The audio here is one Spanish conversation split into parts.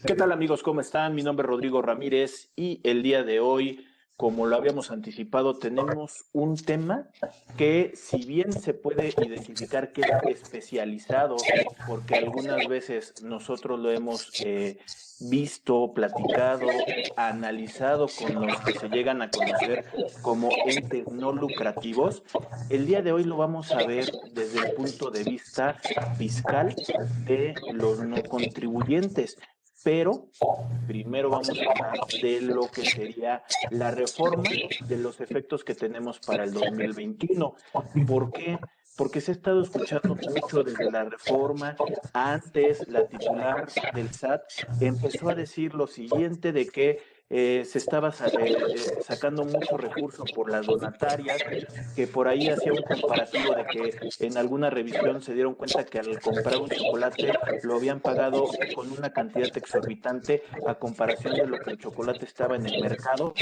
¿Qué tal amigos? ¿Cómo están? Mi nombre es Rodrigo Ramírez y el día de hoy, como lo habíamos anticipado, tenemos un tema que si bien se puede identificar que es especializado, porque algunas veces nosotros lo hemos visto, platicado, analizado con los que se llegan a conocer como entes no lucrativos, el día de hoy lo vamos a ver desde el punto de vista fiscal de los no contribuyentes. Pero primero vamos a hablar de lo que sería la reforma, de los efectos que tenemos para el 2021. ¿Por qué? Porque se ha estado escuchando mucho desde la reforma. Antes, la titular del SAT empezó a decir lo siguiente de que se estaba sacando mucho recurso por las donatarias, que por ahí hacía un comparativo de que en alguna revisión se dieron cuenta que al comprar un chocolate lo habían pagado con una cantidad exorbitante a comparación de lo que el chocolate estaba en el mercado,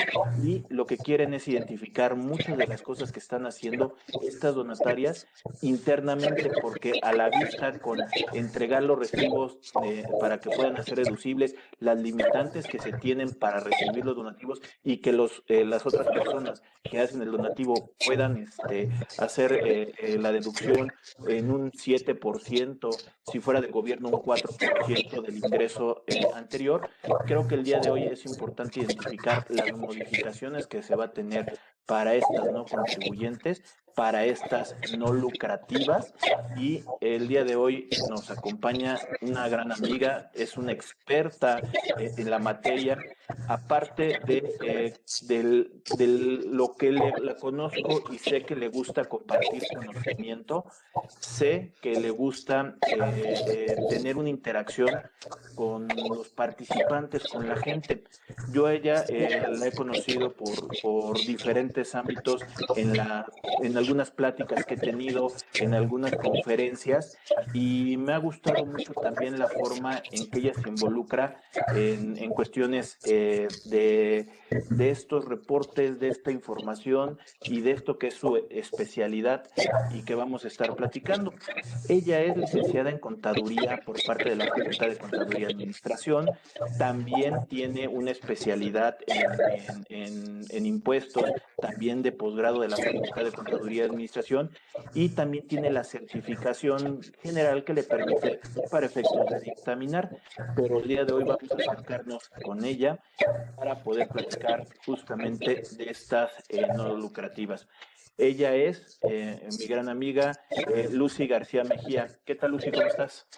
y lo que quieren es identificar muchas de las cosas que están haciendo estas donatarias internamente, porque a la vista con entregar los recibos para que puedan hacer deducibles, las limitantes que se tienen para recibir los donativos y que las otras personas que hacen el donativo puedan hacer la deducción en un 7%, si fuera del gobierno un 4% del ingreso anterior. Creo que el día de hoy es importante identificar las modificaciones que se va a tener para estas no contribuyentes, para estas no lucrativas. Y el día de hoy nos acompaña una gran amiga, es una experta en la materia. Aparte lo que la conozco y sé que le gusta compartir conocimiento, sé que le gusta tener una interacción con los participantes, con la gente. Yo a ella la he conocido por diferentes ámbitos en algunas pláticas que he tenido, en algunas conferencias, y me ha gustado mucho también la forma en que ella se involucra en cuestiones de estos reportes, de esta información y de esto que es su especialidad y que vamos a estar platicando. Ella es licenciada en contaduría por parte de la Facultad de Contaduría y Administración. También tiene una especialidad en impuestos, también de posgrado de la Facultad de Contaduría y Administración, y también tiene la certificación general que le permite para efectos de dictaminar. Pero el día de hoy vamos a acercarnos con ella para poder platicar justamente de estas no lucrativas. Ella es mi gran amiga Lucy García Mejía. ¿Qué tal, Lucy? ¿Cómo estás?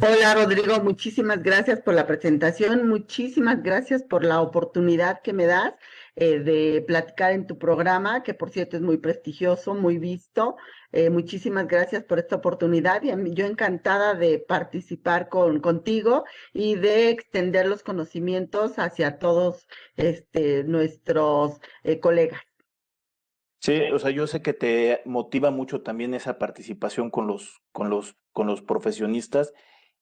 Hola Rodrigo, muchísimas gracias por la presentación, muchísimas gracias por la oportunidad que me das de platicar en tu programa, que por cierto es muy prestigioso, muy visto. Muchísimas gracias por esta oportunidad y yo encantada de participar contigo y de extender los conocimientos hacia todos nuestros colegas. Sí, o sea, yo sé que te motiva mucho también esa participación con los profesionistas,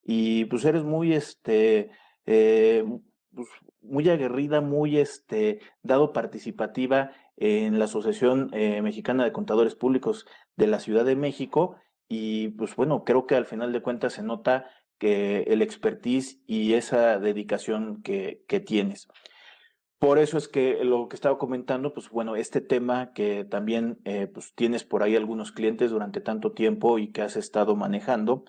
y pues eres muy eh, pues, muy aguerrida, muy dado participativa en la Asociación Mexicana de Contadores Públicos de la Ciudad de México. Y pues bueno, creo que al final de cuentas se nota que el expertise y esa dedicación que tienes. Por eso es que lo que estaba comentando, pues bueno, este tema que también pues tienes por ahí algunos clientes durante tanto tiempo y que has estado manejando,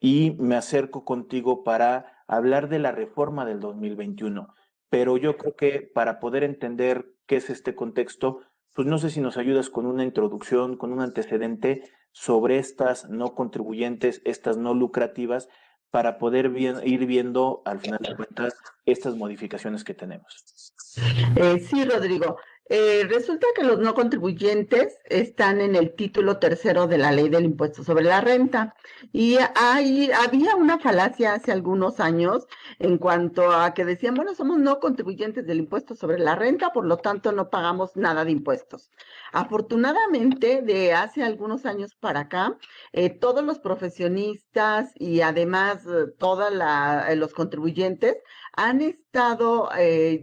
y me acerco contigo para hablar de la reforma del 2021. Pero yo creo que para poder entender qué es este contexto, pues no sé si nos ayudas con una introducción, con un antecedente sobre estas no contribuyentes, estas no lucrativas, para poder ir viendo al final de cuentas estas modificaciones que tenemos. Sí, Rodrigo. Resulta que los no contribuyentes están en el título tercero de la ley del impuesto sobre la renta. Y había una falacia hace algunos años en cuanto a que decían, bueno, somos no contribuyentes del impuesto sobre la renta, por lo tanto no pagamos nada de impuestos. Afortunadamente, de hace algunos años para acá, todos los profesionistas y además todos los contribuyentes han estado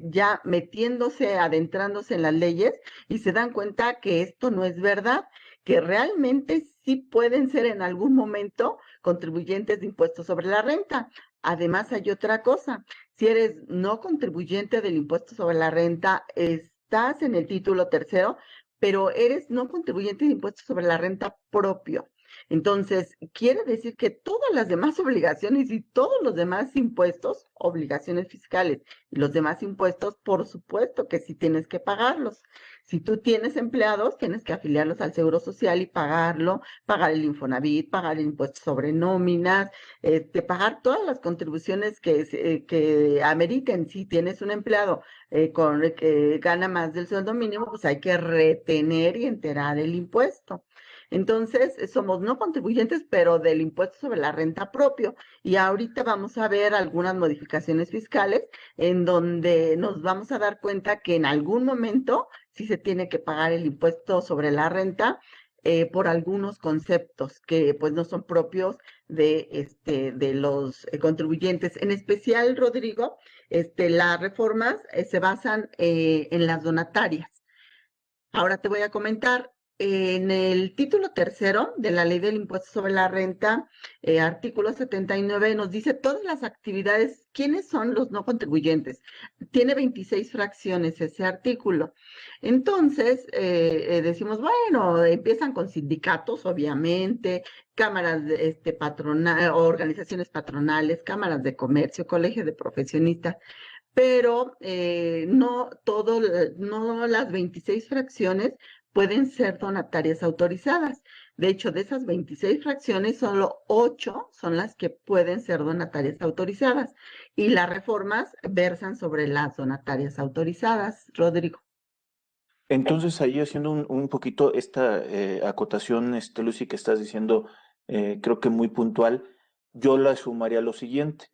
ya metiéndose, adentrándose en las leyes y se dan cuenta que esto no es verdad, que realmente sí pueden ser en algún momento contribuyentes de impuestos sobre la renta. Además, hay otra cosa. Si eres no contribuyente del impuesto sobre la renta, estás en el título tercero, pero eres no contribuyente de impuesto sobre la renta propio. Entonces, quiere decir que todas las demás obligaciones y todos los demás impuestos, obligaciones fiscales y los demás impuestos, por supuesto que sí tienes que pagarlos. Si tú tienes empleados, tienes que afiliarlos al Seguro Social y pagarlo, pagar el Infonavit, pagar el impuesto sobre nóminas, pagar todas las contribuciones que ameriten. Si tienes un empleado que gana más del sueldo mínimo, pues hay que retener y enterar el impuesto. Entonces, somos no contribuyentes, pero del impuesto sobre la renta propio. Y ahorita vamos a ver algunas modificaciones fiscales en donde nos vamos a dar cuenta que en algún momento sí se tiene que pagar el impuesto sobre la renta por algunos conceptos que pues no son propios de los contribuyentes. En especial, Rodrigo, las reformas se basan en las donatarias. Ahora te voy a comentar, en el título tercero de la Ley del Impuesto sobre la Renta, artículo 79, nos dice todas las actividades, quiénes son los no contribuyentes. Tiene 26 fracciones ese artículo. Entonces, decimos, bueno, empiezan con sindicatos, obviamente, cámaras organizaciones patronales, cámaras de comercio, colegios de profesionistas, pero no las 26 fracciones pueden ser donatarias autorizadas. De hecho, de esas 26 fracciones, solo 8 son las que pueden ser donatarias autorizadas. Y las reformas versan sobre las donatarias autorizadas, Rodrigo. Entonces, ahí haciendo un poquito esta acotación, Lucy, que estás diciendo, creo que muy puntual, yo la sumaría lo siguiente.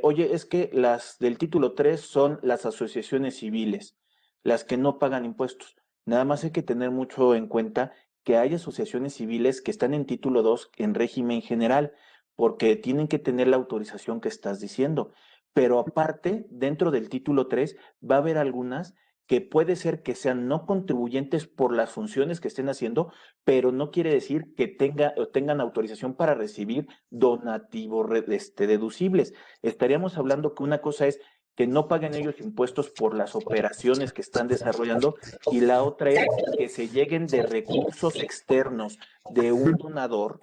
Oye, es que las del título 3 son las asociaciones civiles, las que no pagan impuestos. Nada más hay que tener mucho en cuenta que hay asociaciones civiles que están en título 2 en régimen general, porque tienen que tener la autorización que estás diciendo. Pero aparte, dentro del título 3 va a haber algunas que puede ser que sean no contribuyentes por las funciones que estén haciendo, pero no quiere decir que tengan autorización para recibir donativos deducibles. Estaríamos hablando que una cosa es que no paguen ellos impuestos por las operaciones que están desarrollando y la otra es que se lleguen de recursos externos de un donador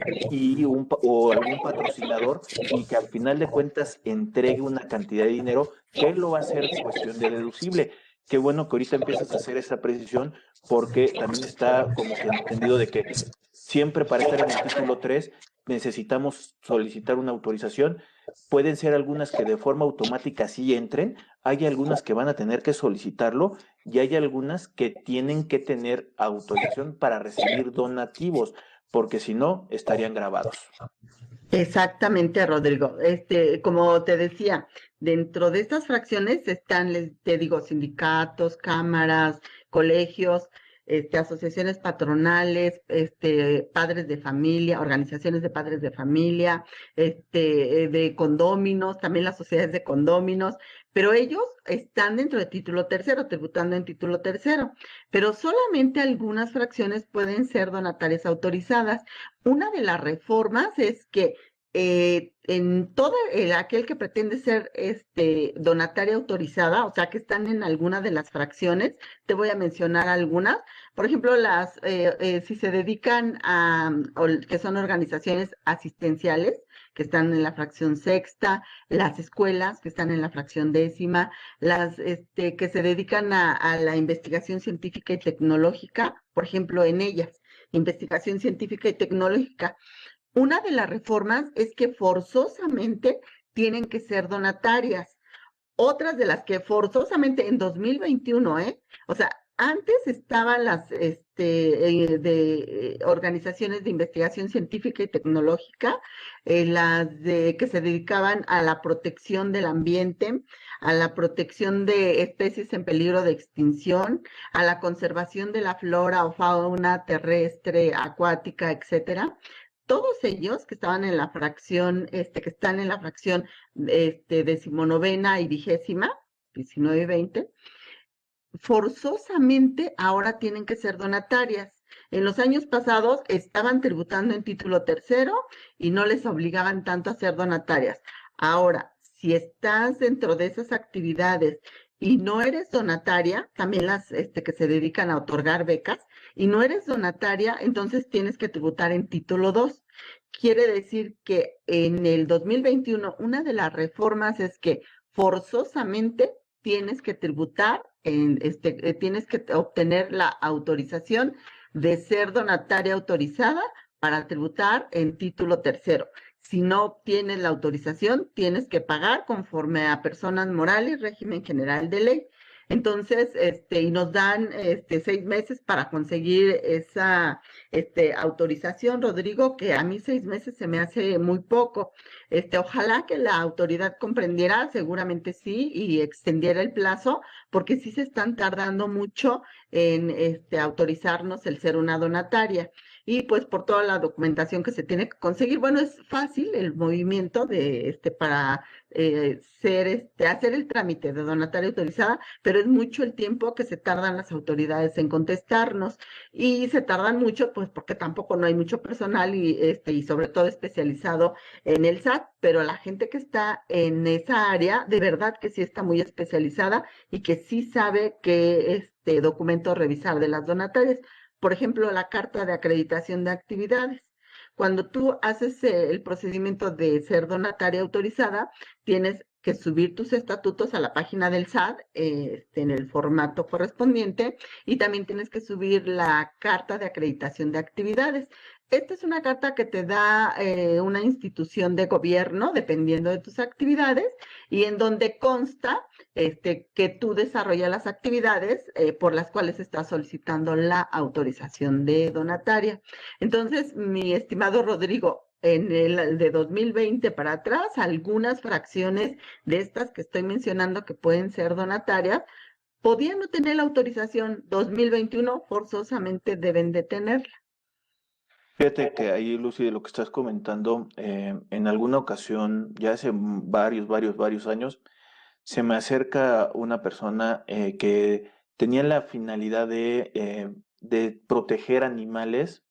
o algún patrocinador y que al final de cuentas entregue una cantidad de dinero que lo va a hacer cuestión de deducible. Qué bueno que ahorita empiezas a hacer esa precisión porque también está como que entendido de que siempre para estar en el título 3 necesitamos solicitar una autorización. Pueden ser algunas que de forma automática sí entren, hay algunas que van a tener que solicitarlo y hay algunas que tienen que tener autorización para recibir donativos, porque si no, estarían grabados. Exactamente, Rodrigo. Como te decía, dentro de estas fracciones están, te digo, sindicatos, cámaras, colegios, asociaciones patronales, padres de familia, organizaciones de padres de familia, de condóminos, también las sociedades de condóminos, pero ellos están dentro de título tercero, tributando en título tercero, pero solamente algunas fracciones pueden ser donatarias autorizadas. Una de las reformas es que en todo aquel que pretende ser donataria autorizada, o sea, que están en alguna de las fracciones, te voy a mencionar algunas. Por ejemplo, si se dedican que son organizaciones asistenciales, que están en la fracción sexta, las escuelas, que están en la fracción décima, las que se dedican a la investigación científica y tecnológica, por ejemplo, en ellas, investigación científica y tecnológica. Una de las reformas es que forzosamente tienen que ser donatarias. Otras de las que forzosamente en 2021, o sea, antes estaban las organizaciones de investigación científica y tecnológica, que se dedicaban a la protección del ambiente, a la protección de especies en peligro de extinción, a la conservación de la flora o fauna terrestre, acuática, etcétera. Todos ellos que estaban en la fracción, que están en la fracción decimonovena y 20ª, 19 y 20, forzosamente ahora tienen que ser donatarias. En los años pasados estaban tributando en título tercero y no les obligaban tanto a ser donatarias. Ahora, si estás dentro de esas actividades y no eres donataria, también las que se dedican a otorgar becas, y no eres donataria, entonces tienes que tributar en título 2. Quiere decir que en el 2021 una de las reformas es que forzosamente tienes que tributar, tienes que obtener la autorización de ser donataria autorizada para tributar en título tercero. Si no obtienes la autorización, tienes que pagar conforme a personas morales, régimen general de ley. Entonces, y nos dan 6 meses para conseguir esa autorización, Rodrigo, que a mí 6 meses se me hace muy poco. Ojalá que la autoridad comprendiera, seguramente sí, y extendiera el plazo, porque sí se están tardando mucho en autorizarnos el ser una donataria. Y pues por toda la documentación que se tiene que conseguir. Bueno, es fácil el movimiento de para hacer el trámite de donataria autorizada, pero es mucho el tiempo que se tardan las autoridades en contestarnos, y se tardan mucho pues porque tampoco no hay mucho personal y sobre todo especializado en el SAT, pero la gente que está en esa área de verdad que sí está muy especializada y que sí sabe qué documento revisar de las donatarias. Por ejemplo, la carta de acreditación de actividades. Cuando tú haces el procedimiento de ser donataria autorizada, tienes que subir tus estatutos a la página del SAT en el formato correspondiente, y también tienes que subir la carta de acreditación de actividades. Esta es una carta que te da una institución de gobierno, dependiendo de tus actividades, y en donde consta que tú desarrollas las actividades por las cuales estás solicitando la autorización de donataria. Entonces, mi estimado Rodrigo, en el de 2020 para atrás, algunas fracciones de estas que estoy mencionando que pueden ser donatarias, podían no tener la autorización. 2021 forzosamente deben de tenerla. Fíjate que ahí, Lucy, de lo que estás comentando, en alguna ocasión, ya hace varios años, se me acerca una persona que tenía la finalidad de proteger animales,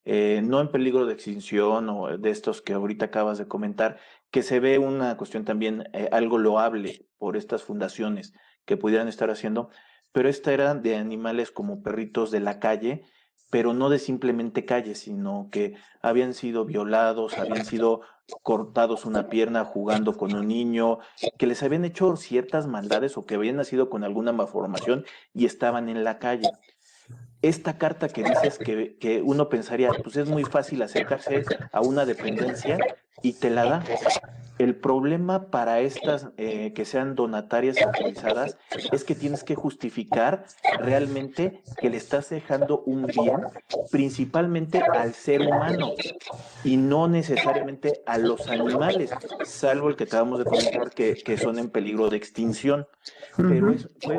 no en peligro de extinción o de estos que ahorita acabas de comentar, que se ve una cuestión también algo loable por estas fundaciones que pudieran estar haciendo, pero esta era de animales como perritos de la calle, pero no de simplemente calle, sino que habían sido violados, habían sido cortados una pierna jugando con un niño, que les habían hecho ciertas maldades o que habían nacido con alguna malformación y estaban en la calle. Esta carta que dices que uno pensaría, pues es muy fácil acercarse a una dependencia y te la da. El problema para estas que sean donatarias autorizadas es que tienes que justificar realmente que le estás dejando un bien principalmente al ser humano y no necesariamente a los animales, salvo el que acabamos de comentar que son en peligro de extinción. Pero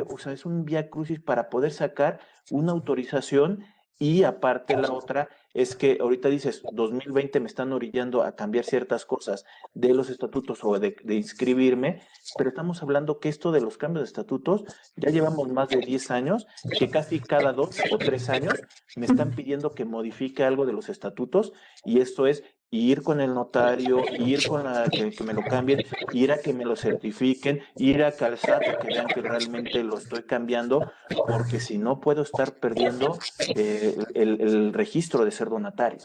o sea, es un vía crucis para poder sacar una autorización. Y aparte la otra es que ahorita dices, 2020 me están orillando a cambiar ciertas cosas de los estatutos o de inscribirme, pero estamos hablando que esto de los cambios de estatutos, ya llevamos más de 10 años, que casi cada 2 o 3 años me están pidiendo que modifique algo de los estatutos, y esto es ir con el notario, ir con que me lo cambien, ir a que me lo certifiquen, ir a Calzat a que vean que realmente lo estoy cambiando, porque si no puedo estar perdiendo el registro de ser donatario.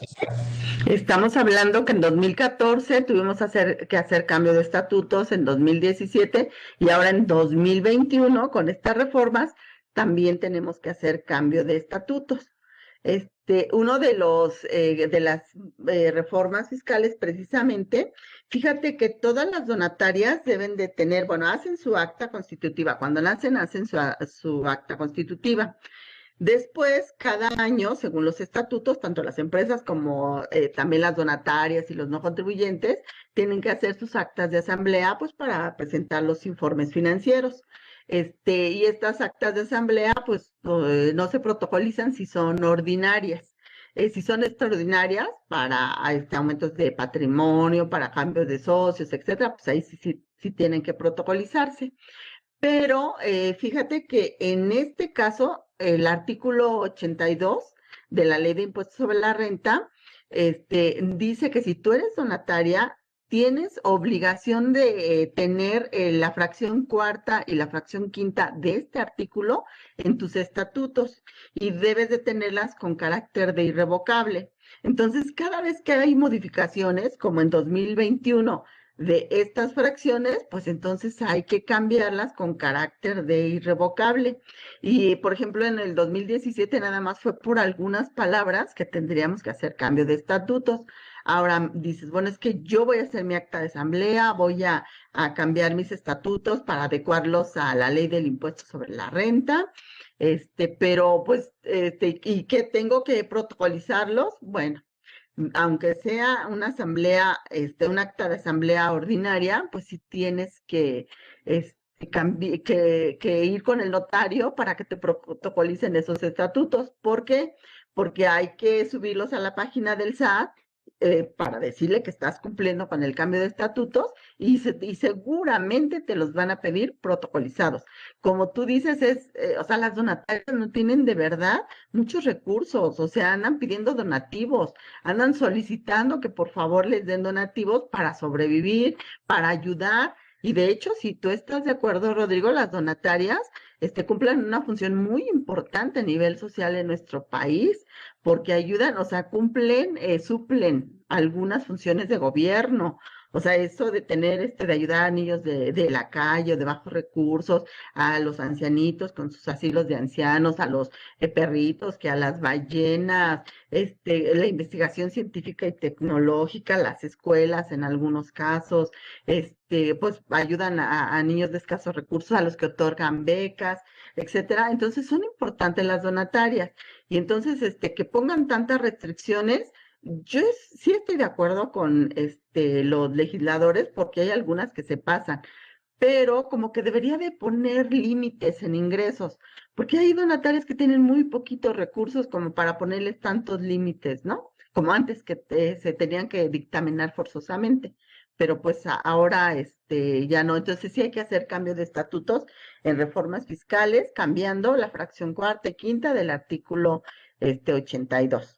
Estamos hablando que en 2014 tuvimos que hacer cambio de estatutos, en 2017, y ahora en 2021 con estas reformas también tenemos que hacer cambio de estatutos. Uno de las reformas fiscales precisamente, fíjate que todas las donatarias deben de tener, bueno, hacen su acta constitutiva, cuando nacen hacen su acta constitutiva. Después, cada año, según los estatutos, tanto las empresas como también las donatarias y los no contribuyentes tienen que hacer sus actas de asamblea, pues para presentar los informes financieros. Y estas actas de asamblea, pues no se protocolizan si son ordinarias. Si son extraordinarias para aumentos de patrimonio, para cambios de socios, etcétera, pues ahí sí tienen que protocolizarse. Pero fíjate que en este caso, el artículo 82 de la Ley de Impuestos sobre la Renta, dice que si tú eres donataria, tienes obligación de tener la fracción cuarta y la fracción quinta de este artículo en tus estatutos y debes de tenerlas con carácter de irrevocable. Entonces, cada vez que hay modificaciones, como en 2021, de estas fracciones, pues entonces hay que cambiarlas con carácter de irrevocable. Y, por ejemplo, en el 2017 nada más fue por algunas palabras que tendríamos que hacer cambio de estatutos. Ahora dices, bueno, es que yo voy a hacer mi acta de asamblea, voy a cambiar mis estatutos para adecuarlos a la ley del impuesto sobre la renta, pero pues, ¿y qué tengo que protocolizarlos? Bueno, aunque sea una asamblea, un acta de asamblea ordinaria, pues sí tienes que, que ir con el notario para que te protocolicen esos estatutos. ¿Por qué? Porque hay que subirlos a la página del SAT para decirle que estás cumpliendo con el cambio de estatutos y seguramente te los van a pedir protocolizados. Como tú dices, o sea, las donatarias no tienen de verdad muchos recursos, o sea, andan pidiendo donativos, andan solicitando que por favor les den donativos para sobrevivir, para ayudar. Y de hecho, si tú estás de acuerdo, Rodrigo, las donatarias cumplen una función muy importante a nivel social en nuestro país, porque ayudan, o sea, suplen algunas funciones de gobierno. O sea, eso de tener, de ayudar a niños de la calle o de bajos recursos, a los ancianitos con sus asilos de ancianos, a los perritos, que a las ballenas, la investigación científica y tecnológica, las escuelas en algunos casos, pues ayudan a niños de escasos recursos, a los que otorgan becas, etcétera. Entonces son importantes las donatarias. Y entonces, que pongan tantas restricciones, sí estoy de acuerdo con los legisladores porque hay algunas que se pasan, pero como que debería de poner límites en ingresos, porque hay donatarios que tienen muy poquitos recursos como para ponerles tantos límites, ¿no? Como antes que se tenían que dictaminar forzosamente, pero pues ahora ya no. Entonces sí hay que hacer cambio de estatutos en reformas fiscales, cambiando la fracción cuarta y quinta del artículo 82.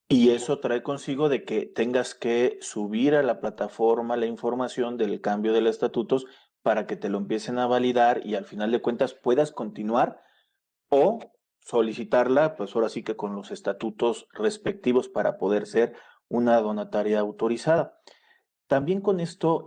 Y eso trae consigo de que tengas que subir a la plataforma la información del cambio de los estatutos para que te lo empiecen a validar y al final de cuentas puedas continuar o solicitarla, pues ahora sí que con los estatutos respectivos para poder ser una donataria autorizada. También con esto,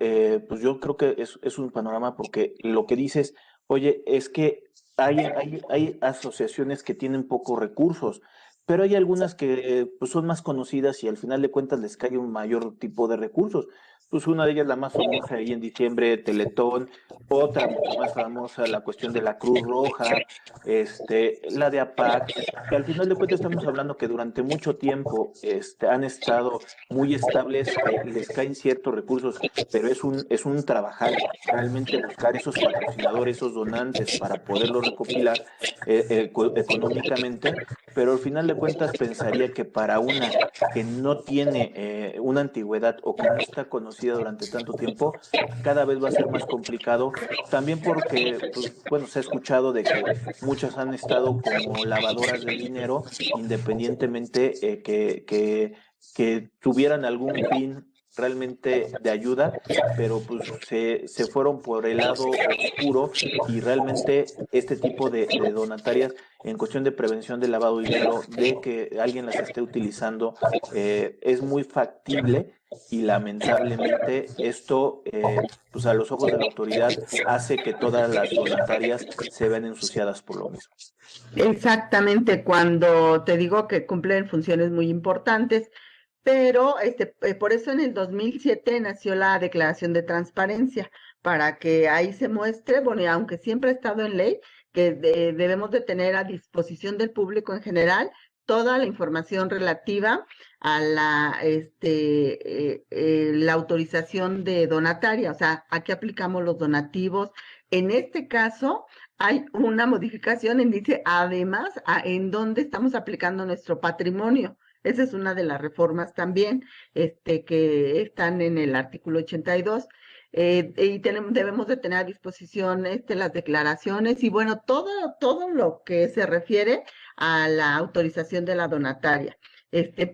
pues yo creo que es un panorama porque lo que dices, oye, es que hay asociaciones que tienen pocos recursos, pero hay algunas que pues son más conocidas y al final de cuentas les cae un mayor tipo de recursos. Pues una de ellas, la más famosa ahí en diciembre, Teletón, otra mucho más famosa, la cuestión de la Cruz Roja, la de APAC, que al final de cuentas estamos hablando que durante mucho tiempo han estado muy estables, les caen ciertos recursos, pero es un trabajar, realmente buscar esos patrocinadores, esos donantes para poderlos recopilar económicamente, pero al final de cuentas pensaría que para una que no tiene una antigüedad o que no está conocida durante tanto tiempo, cada vez va a ser más complicado, también porque, pues, bueno, se ha escuchado de que muchas han estado como lavadoras de dinero, independientemente que tuvieran algún fin realmente de ayuda, pero pues se fueron por el lado oscuro y realmente este tipo de donatarias en cuestión de prevención del lavado de dinero, de que alguien las esté utilizando, es muy factible y lamentablemente esto, pues a los ojos de la autoridad, hace que todas las donatarias se vean ensuciadas por lo mismo. Exactamente, cuando te digo que cumplen funciones muy importantes, pero por eso en el 2007 nació la Declaración de Transparencia, para que ahí se muestre, bueno, y aunque siempre ha estado en ley, que debemos de tener a disposición del público en general toda la información relativa a la autorización de donataria, o sea, a qué aplicamos los donativos. En este caso, hay una modificación en dice, además, en dónde estamos aplicando nuestro patrimonio. Esa es una de las reformas también, que están en el artículo 82. Y debemos de tener a disposición las declaraciones y bueno, todo lo que se refiere a la autorización de la donataria.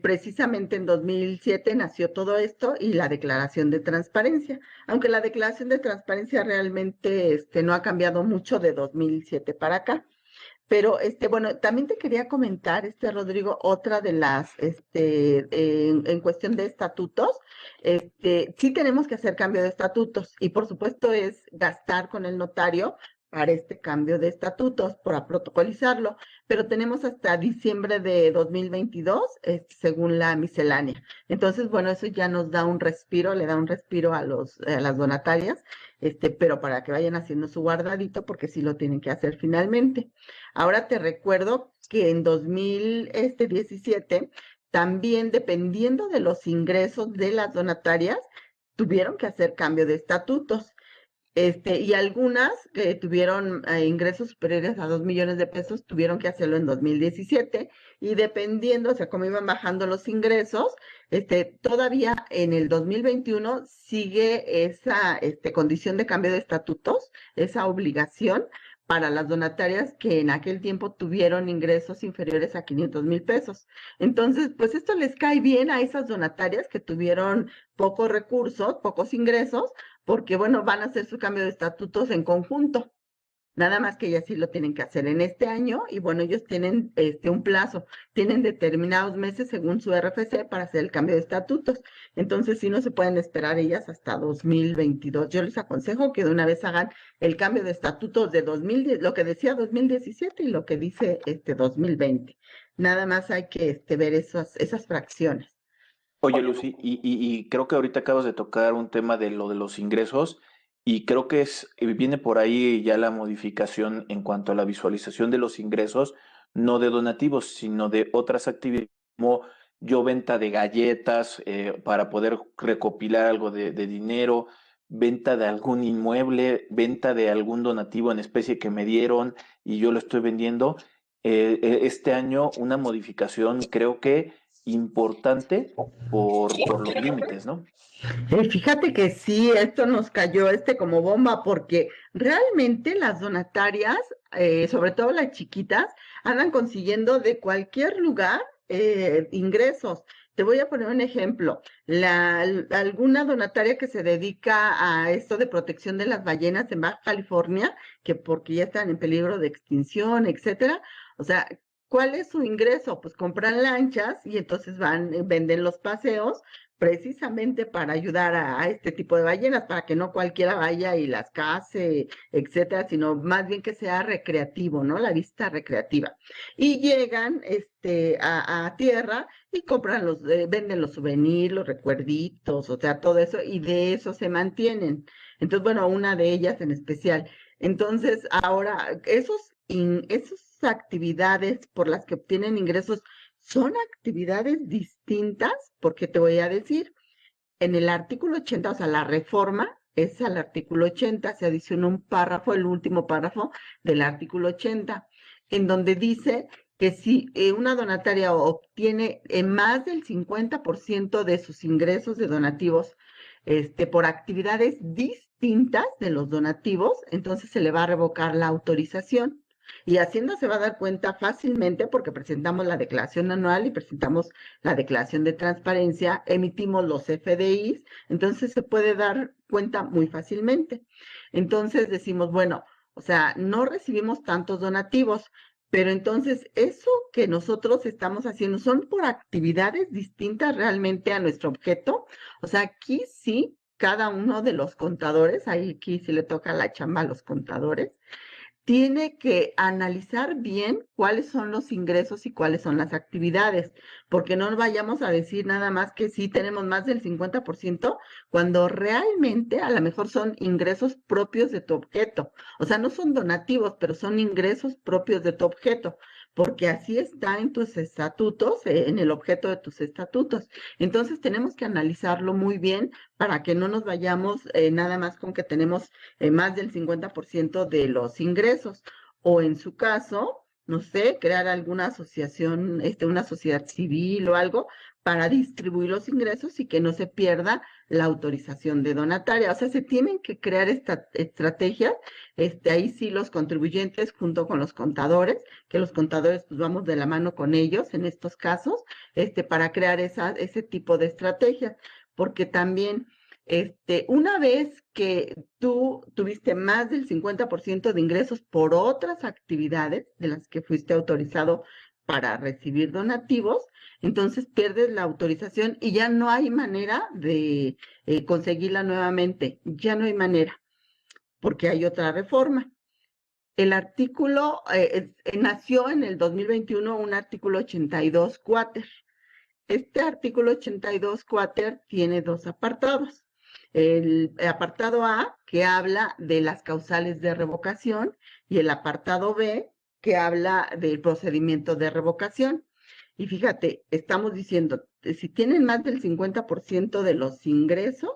Precisamente en 2007 nació todo esto y la declaración de transparencia, aunque la declaración de transparencia realmente no ha cambiado mucho de 2007 para acá. Pero, bueno, también te quería comentar, Rodrigo, otra de las, en cuestión de estatutos, sí tenemos que hacer cambio de estatutos y por supuesto es gastar con el notario para este cambio de estatutos, para protocolizarlo, pero tenemos hasta diciembre de 2022, según la miscelánea. Entonces, bueno, eso ya nos da un respiro, le da un respiro a las donatarias, pero para que vayan haciendo su guardadito, porque sí lo tienen que hacer finalmente. Ahora te recuerdo que en 2017, también dependiendo de los ingresos de las donatarias, tuvieron que hacer cambio de estatutos. Y algunas que tuvieron ingresos superiores a 2 millones de pesos tuvieron que hacerlo en 2017 y dependiendo, o sea, cómo iban bajando los ingresos, todavía en el 2021 sigue esa condición de cambio de estatutos, esa obligación para las donatarias que en aquel tiempo tuvieron ingresos inferiores a 500,000 pesos. Entonces, pues esto les cae bien a esas donatarias que tuvieron pocos recursos, pocos ingresos, porque bueno, van a hacer su cambio de estatutos en conjunto. Nada más que ellas sí lo tienen que hacer en este año y bueno, ellos tienen un plazo, tienen determinados meses según su RFC para hacer el cambio de estatutos. Entonces sí no se pueden esperar ellas hasta 2022. Yo les aconsejo que de una vez hagan el cambio de estatutos de 2010, lo que decía 2017 y lo que dice 2020. Nada más hay que ver esas fracciones. Oye, Lucy, y creo que ahorita acabas de tocar un tema de lo de los ingresos y creo que viene por ahí ya la modificación en cuanto a la visualización de los ingresos, no de donativos, sino de otras actividades como yo venta de galletas para poder recopilar algo de dinero, venta de algún inmueble, venta de algún donativo en especie que me dieron y yo lo estoy vendiendo. Este año una modificación creo que importante por los límites, ¿no? Fíjate que sí, esto nos cayó como bomba porque realmente las donatarias, sobre todo las chiquitas, andan consiguiendo de cualquier lugar ingresos. Te voy a poner un ejemplo. Alguna donataria que se dedica a esto de protección de las ballenas en Baja California, que porque ya están en peligro de extinción, etcétera. O sea, ¿cuál es su ingreso? Pues compran lanchas y entonces van, venden los paseos precisamente para ayudar a este tipo de ballenas, para que no cualquiera vaya y las case, etcétera, sino más bien que sea recreativo, ¿no? La vista recreativa. Y llegan a tierra y compran venden los souvenirs, los recuerditos, o sea, todo eso, y de eso se mantienen. Entonces, bueno, una de ellas en especial. Entonces, ahora, esas actividades por las que obtienen ingresos son actividades distintas, porque te voy a decir, en el artículo 80, o sea, la reforma es al artículo 80, se adiciona un párrafo, el último párrafo del artículo 80, en donde dice que si una donataria obtiene más del 50% de sus ingresos de donativos por actividades distintas de los donativos, entonces se le va a revocar la autorización. Y Hacienda se va a dar cuenta fácilmente porque presentamos la declaración anual y presentamos la declaración de transparencia, emitimos los FDIs, entonces se puede dar cuenta muy fácilmente. Entonces decimos, bueno, o sea, no recibimos tantos donativos, pero entonces eso que nosotros estamos haciendo son por actividades distintas realmente a nuestro objeto. O sea, aquí sí, cada uno de los contadores, ahí aquí sí le toca la chamba a los contadores, tiene que analizar bien cuáles son los ingresos y cuáles son las actividades, porque no vayamos a decir nada más que sí tenemos más del 50%, cuando realmente a lo mejor son ingresos propios de tu objeto. O sea, no son donativos, pero son ingresos propios de tu objeto, porque así está en tus estatutos, en el objeto de tus estatutos. Entonces tenemos que analizarlo muy bien para que no nos vayamos nada más con que tenemos más del 50% de los ingresos. O en su caso, no sé, crear alguna asociación, una sociedad civil o algo, para distribuir los ingresos y que no se pierda la autorización de donataria. O sea, se tienen que crear estrategias, ahí sí los contribuyentes junto con los contadores, que los contadores pues vamos de la mano con ellos en estos casos, para crear ese tipo de estrategias, porque también, una vez que tú tuviste más del 50% de ingresos por otras actividades de las que fuiste autorizado para recibir donativos, entonces pierdes la autorización y ya no hay manera de conseguirla nuevamente, ya no hay manera, porque hay otra reforma. El artículo, nació en el 2021 un artículo 82 cuáter. Este artículo 82 cuáter tiene dos apartados. El apartado A, que habla de las causales de revocación, y el apartado B, que habla del procedimiento de revocación. Y fíjate, estamos diciendo, si tienen más del 50% de los ingresos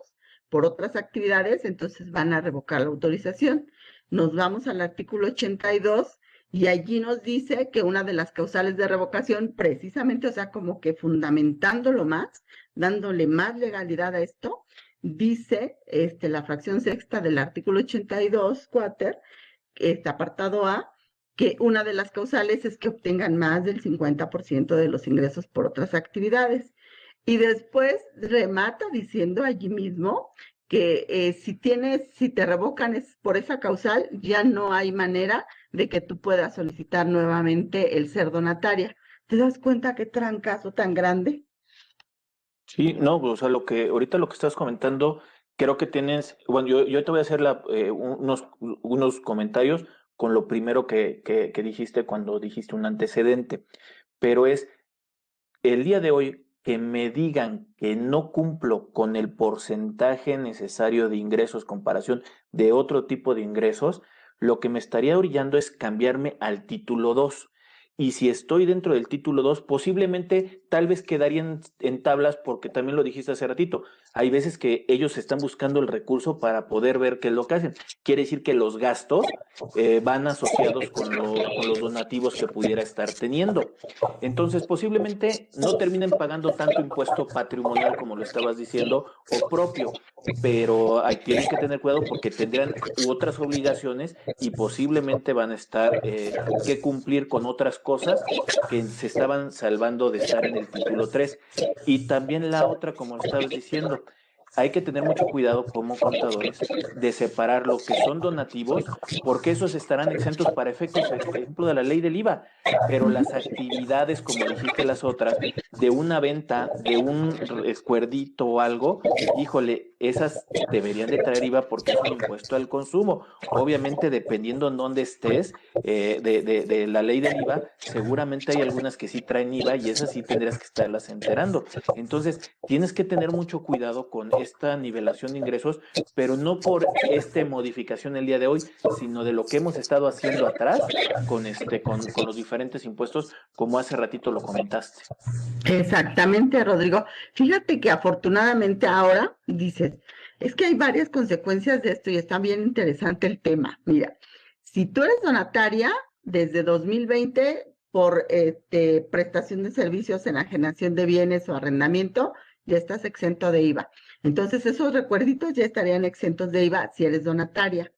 por otras actividades, entonces van a revocar la autorización. Nos vamos al artículo 82 y allí nos dice que una de las causales de revocación, precisamente, o sea, como que fundamentándolo más, dándole más legalidad a esto, dice la fracción sexta del artículo 82 cuáter, apartado A, que una de las causales es que obtengan más del 50% de los ingresos por otras actividades. Y después remata diciendo allí mismo que si te revocan por esa causal, ya no hay manera de que tú puedas solicitar nuevamente el ser donataria. ¿Te das cuenta qué trancazo tan grande? Sí, no, o sea, ahorita lo que estás comentando, creo que tienes, bueno, yo te voy a hacer unos comentarios con lo primero que dijiste cuando dijiste un antecedente, pero es el día de hoy que me digan que no cumplo con el porcentaje necesario de ingresos comparación de otro tipo de ingresos, lo que me estaría orillando es cambiarme al título 2. Y si estoy dentro del título 2, posiblemente tal vez quedaría en tablas, porque también lo dijiste hace ratito. Hay veces que ellos están buscando el recurso para poder ver qué es lo que hacen. Quiere decir que los gastos van asociados con los donativos que pudiera estar teniendo. Entonces, posiblemente no terminen pagando tanto impuesto patrimonial como lo estabas diciendo o propio, pero ahí tienen que tener cuidado porque tendrán otras obligaciones y posiblemente van a estar que cumplir con otras cosas que se estaban salvando de estar en el título 3. Y también la otra, como estabas diciendo, hay que tener mucho cuidado como contadores de separar lo que son donativos, porque esos estarán exentos para efectos, por ejemplo, de la ley del IVA, pero las actividades, como dijiste las otras, de una venta, de un escuerdito o algo, híjole, esas deberían de traer IVA porque es un impuesto al consumo. Obviamente, dependiendo en dónde estés, de la ley del IVA, seguramente hay algunas que sí traen IVA y esas sí tendrías que estarlas enterando. Entonces, tienes que tener mucho cuidado con esta nivelación de ingresos, pero no por esta modificación el día de hoy, sino de lo que hemos estado haciendo atrás con los diferentes impuestos, como hace ratito lo comentaste. Exactamente, Rodrigo. Fíjate que afortunadamente ahora dices, es que hay varias consecuencias de esto y está bien interesante el tema. Mira, si tú eres donataria desde 2020 por prestación de servicios, enajenación de bienes o arrendamiento, ya estás exento de IVA. Entonces, esos recuerditos ya estarían exentos de IVA si eres donataria.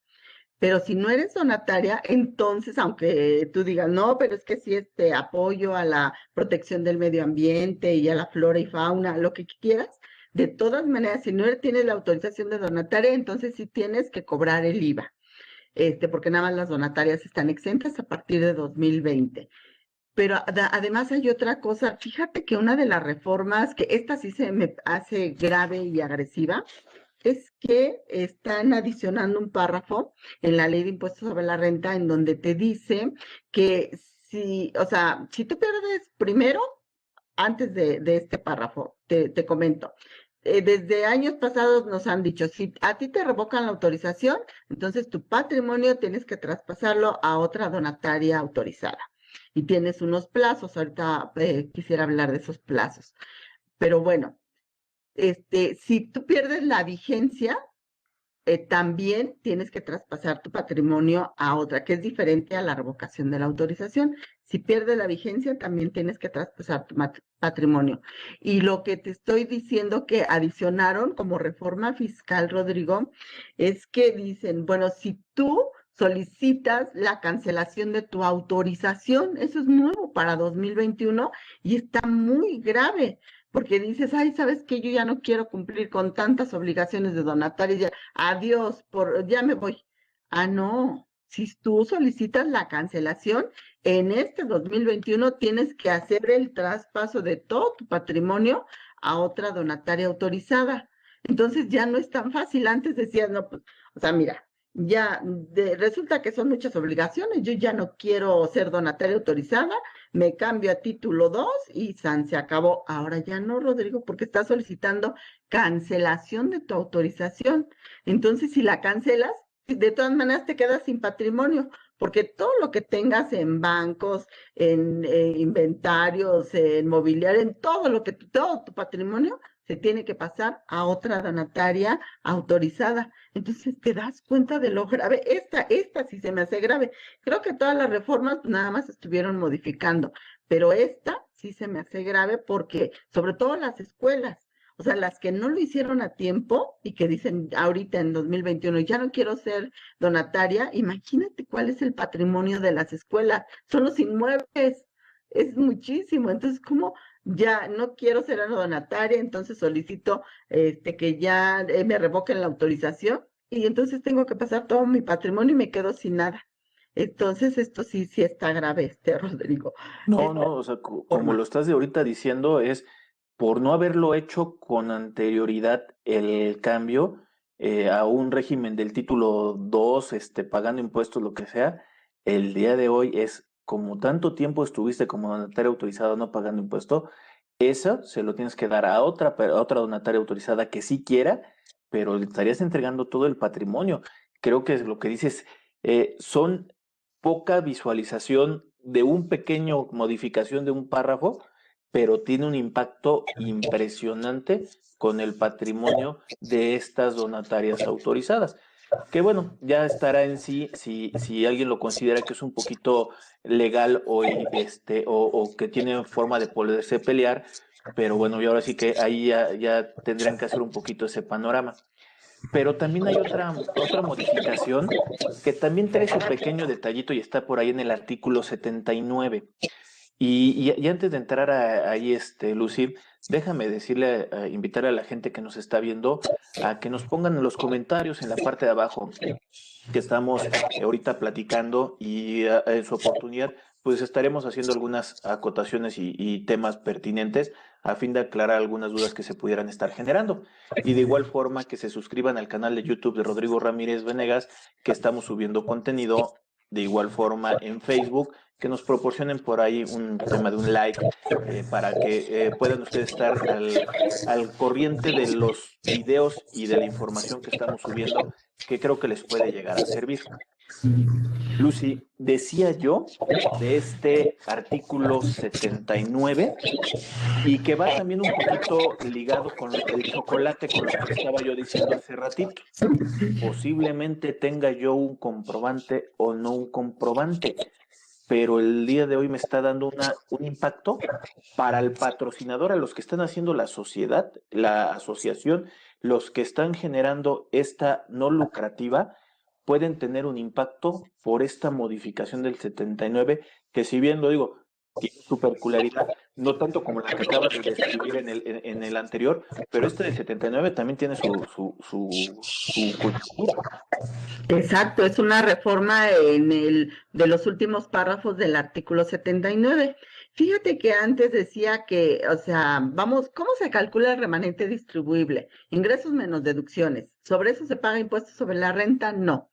Pero si no eres donataria, entonces, aunque tú digas, no, pero es que sí, apoyo a la protección del medio ambiente y a la flora y fauna, lo que quieras, de todas maneras, si no tienes la autorización de donataria, entonces sí tienes que cobrar el IVA, porque nada más las donatarias están exentas a partir de 2020. Pero además hay otra cosa, fíjate que una de las reformas, que esta sí se me hace grave y agresiva, es que están adicionando un párrafo en la ley de impuestos sobre la renta en donde te dice que si, o sea, si tú pierdes primero, antes de este párrafo, te comento, desde años pasados nos han dicho, si a ti te revocan la autorización, entonces tu patrimonio tienes que traspasarlo a otra donataria autorizada. Y tienes unos plazos, ahorita quisiera hablar de esos plazos. Pero bueno, si tú pierdes la vigencia, también tienes que traspasar tu patrimonio a otra, que es diferente a la revocación de la autorización. Si pierde la vigencia, también tienes que traspasar tu patrimonio. Y lo que te estoy diciendo que adicionaron como reforma fiscal, Rodrigo, es que dicen, bueno, si tú solicitas la cancelación de tu autorización, eso es nuevo para 2021 y está muy grave, porque dices, ay, ¿sabes qué? Yo ya no quiero cumplir con tantas obligaciones de donatarios, ya, adiós, ya me voy. Ah, no. Si tú solicitas la cancelación, en este 2021 tienes que hacer el traspaso de todo tu patrimonio a otra donataria autorizada. Entonces ya no es tan fácil. Antes decías, no, pues, o sea, mira, resulta que son muchas obligaciones. Yo ya no quiero ser donataria autorizada, me cambio a título 2 y se acabó. Ahora ya no, Rodrigo, porque estás solicitando cancelación de tu autorización. Entonces, si la cancelas, de todas maneras te quedas sin patrimonio, porque todo lo que tengas en bancos, en inventarios, en mobiliario, en todo todo tu patrimonio se tiene que pasar a otra donataria autorizada. Entonces te das cuenta de lo grave. Esta sí se me hace grave. Creo que todas las reformas nada más estuvieron modificando, pero esta sí se me hace grave porque, sobre todo las escuelas, o sea, las que no lo hicieron a tiempo y que dicen ahorita en 2021, ya no quiero ser donataria, imagínate cuál es el patrimonio de las escuelas, son los inmuebles, es muchísimo. Entonces, ¿cómo ya no quiero ser donataria? Entonces solicito que ya me revoquen la autorización y entonces tengo que pasar todo mi patrimonio y me quedo sin nada. Entonces, esto sí está grave, Rodrigo. No, Esta no, o sea, como forma. lo estás de ahorita diciendo, es por no haberlo hecho con anterioridad el cambio a un régimen del título 2, pagando impuestos, lo que sea, el día de hoy es como tanto tiempo estuviste como donataria autorizada no pagando impuesto, eso se lo tienes que dar a otra donataria autorizada que sí quiera, pero le estarías entregando todo el patrimonio. Creo que es lo que dices, son poca visualización de un pequeño modificación de un párrafo, pero tiene un impacto impresionante con el patrimonio de estas donatarias autorizadas. Que bueno, ya estará en sí si alguien lo considera que es un poquito legal o que tiene forma de poderse pelear, pero bueno, y ahora sí que ahí ya tendrían que hacer un poquito ese panorama. Pero también hay otra modificación que también trae su pequeño detallito y está por ahí en el artículo 79. Y antes de entrar ahí, Lucy, déjame decirle, invitar a la gente que nos está viendo a que nos pongan en los comentarios en la parte de abajo que estamos ahorita platicando y en su oportunidad, pues estaremos haciendo algunas acotaciones y temas pertinentes a fin de aclarar algunas dudas que se pudieran estar generando. Y de igual forma que se suscriban al canal de YouTube de Rodrigo Ramírez Venegas, que estamos subiendo contenido de igual forma en Facebook, que nos proporcionen por ahí un tema de un like para que puedan ustedes estar al corriente de los videos y de la información que estamos subiendo, que creo que les puede llegar a servir. Lucy, decía yo de este artículo 79 y que va también un poquito ligado con el chocolate, con lo que estaba yo diciendo hace ratito. Posiblemente tenga yo un comprobante o no un comprobante, pero el día de hoy me está dando un impacto para el patrocinador, a los que están haciendo la sociedad, la asociación, los que están generando esta no lucrativa, pueden tener un impacto por esta modificación del 79, que si bien lo digo, tiene su peculiaridad, no tanto como la que acabas de describir en el anterior, pero este del 79 también tiene su cultura. Exacto, es una reforma de los últimos párrafos del artículo 79. Fíjate que antes decía que, o sea, vamos, ¿cómo se calcula el remanente distribuible? Ingresos menos deducciones. ¿Sobre eso se paga impuesto sobre la renta? No.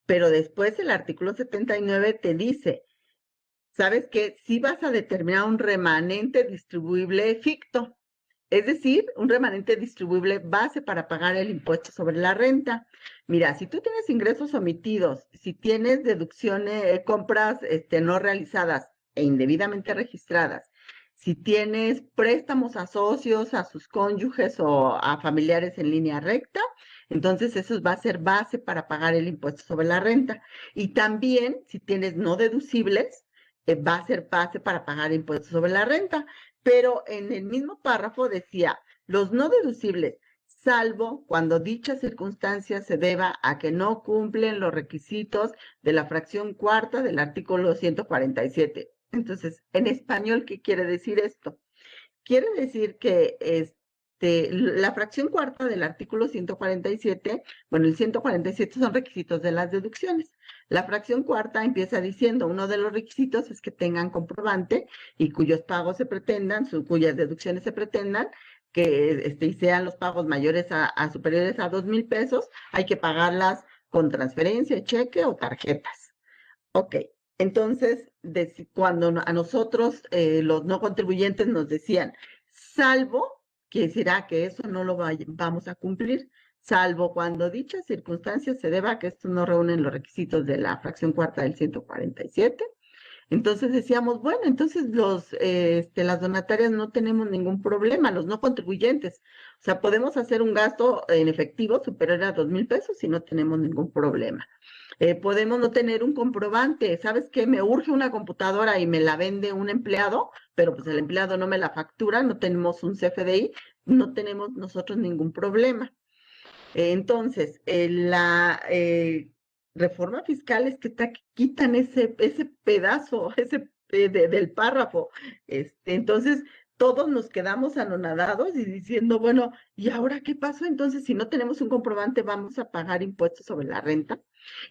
Pero después el artículo 79 te dice, ¿sabes qué? Si vas a determinar un remanente distribuible ficto, es decir, un remanente distribuible base para pagar el impuesto sobre la renta. Mira, si tú tienes ingresos omitidos, si tienes deducciones, compras no realizadas e indebidamente registradas, si tienes préstamos a socios, a sus cónyuges o a familiares en línea recta, entonces eso va a ser base para pagar el impuesto sobre la renta. Y también si tienes no deducibles, va a ser base para pagar impuestos sobre la renta. Pero en el mismo párrafo decía, los no deducibles, salvo cuando dicha circunstancia se deba a que no cumplen los requisitos de la fracción cuarta del artículo 147. Entonces, en español, ¿qué quiere decir esto? Quiere decir que la fracción cuarta del artículo 147, bueno, el 147 son requisitos de las deducciones. La fracción cuarta empieza diciendo, uno de los requisitos es que tengan comprobante y cuyos pagos se pretendan, cuyas deducciones se pretendan, que y sean los pagos mayores a superiores a 2,000 pesos, hay que pagarlas con transferencia, cheque o tarjetas. Ok, entonces, cuando a nosotros los no contribuyentes nos decían, salvo, que decirá que eso no lo vamos a cumplir, salvo cuando dicha circunstancia se deba a que estos no reúnen los requisitos de la fracción cuarta del 147. Entonces decíamos, bueno, entonces las donatarias no tenemos ningún problema, los no contribuyentes. O sea, podemos hacer un gasto en efectivo superior a 2,000 pesos y no tenemos ningún problema. Podemos no tener un comprobante. ¿Sabes qué? Me urge una computadora y me la vende un empleado, pero pues el empleado no me la factura, no tenemos un CFDI, no tenemos nosotros ningún problema. Entonces, la reforma fiscal es que quitan ese pedazo, del párrafo. Entonces, todos nos quedamos anonadados y diciendo, bueno, ¿y ahora qué pasó? Entonces, si no tenemos un comprobante, vamos a pagar impuestos sobre la renta.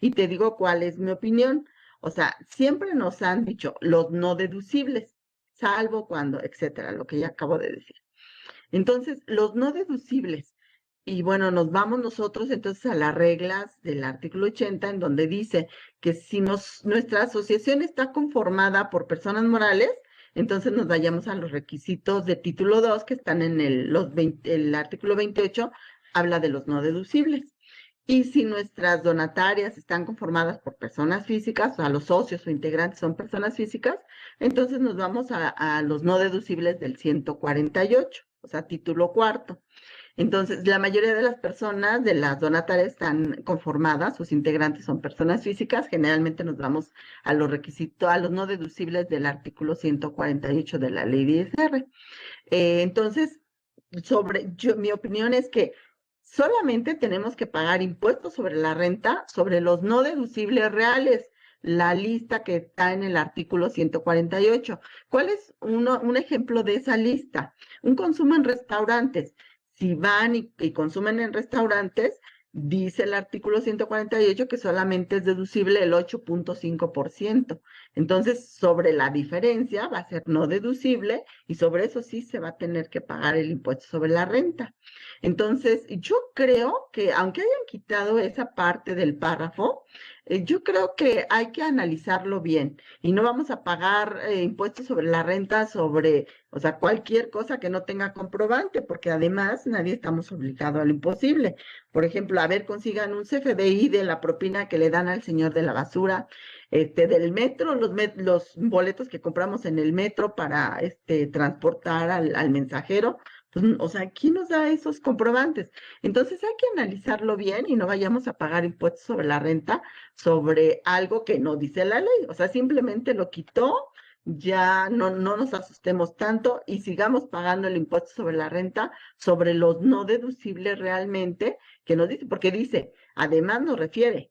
Y te digo cuál es mi opinión. O sea, siempre nos han dicho los no deducibles, salvo cuando, etcétera, lo que ya acabo de decir. Entonces, los no deducibles. Y bueno, nos vamos nosotros entonces a las reglas del artículo 80, en donde dice que si nuestra asociación está conformada por personas morales, entonces nos vayamos a los requisitos de título 2 que están en el artículo 28, habla de los no deducibles. Y si nuestras donatarias están conformadas por personas físicas, o sea, los socios o integrantes son personas físicas, entonces nos vamos a los no deducibles del 148, o sea, título cuarto. Entonces, la mayoría de las personas, de las donatarias, están conformadas, sus integrantes son personas físicas, generalmente nos vamos a los requisitos, a los no deducibles del artículo 148 de la ley de ISR. Entonces, mi opinión es que solamente tenemos que pagar impuestos sobre la renta, sobre los no deducibles reales, la lista que está en el artículo 148. ¿Cuál es un ejemplo de esa lista? Un consumo en restaurantes. Si van y consumen en restaurantes, dice el artículo 148 que solamente es deducible el 8.5%. Entonces, sobre la diferencia va a ser no deducible y sobre eso sí se va a tener que pagar el impuesto sobre la renta. Entonces, yo creo que aunque hayan quitado esa parte del párrafo, yo creo que hay que analizarlo bien y no vamos a pagar impuestos sobre la renta o sea, cualquier cosa que no tenga comprobante, porque además nadie estamos obligados a lo imposible. Por ejemplo, a ver, consigan un CFDI de la propina que le dan al señor de la basura, del metro, los boletos que compramos en el metro para transportar al mensajero. Pues, o sea, ¿quién nos da esos comprobantes? Entonces hay que analizarlo bien y no vayamos a pagar impuestos sobre la renta sobre algo que no dice la ley. O sea, simplemente lo quitó, ya no nos asustemos tanto y sigamos pagando el impuesto sobre la renta, sobre los no deducibles realmente, que nos dice, porque dice, además nos refiere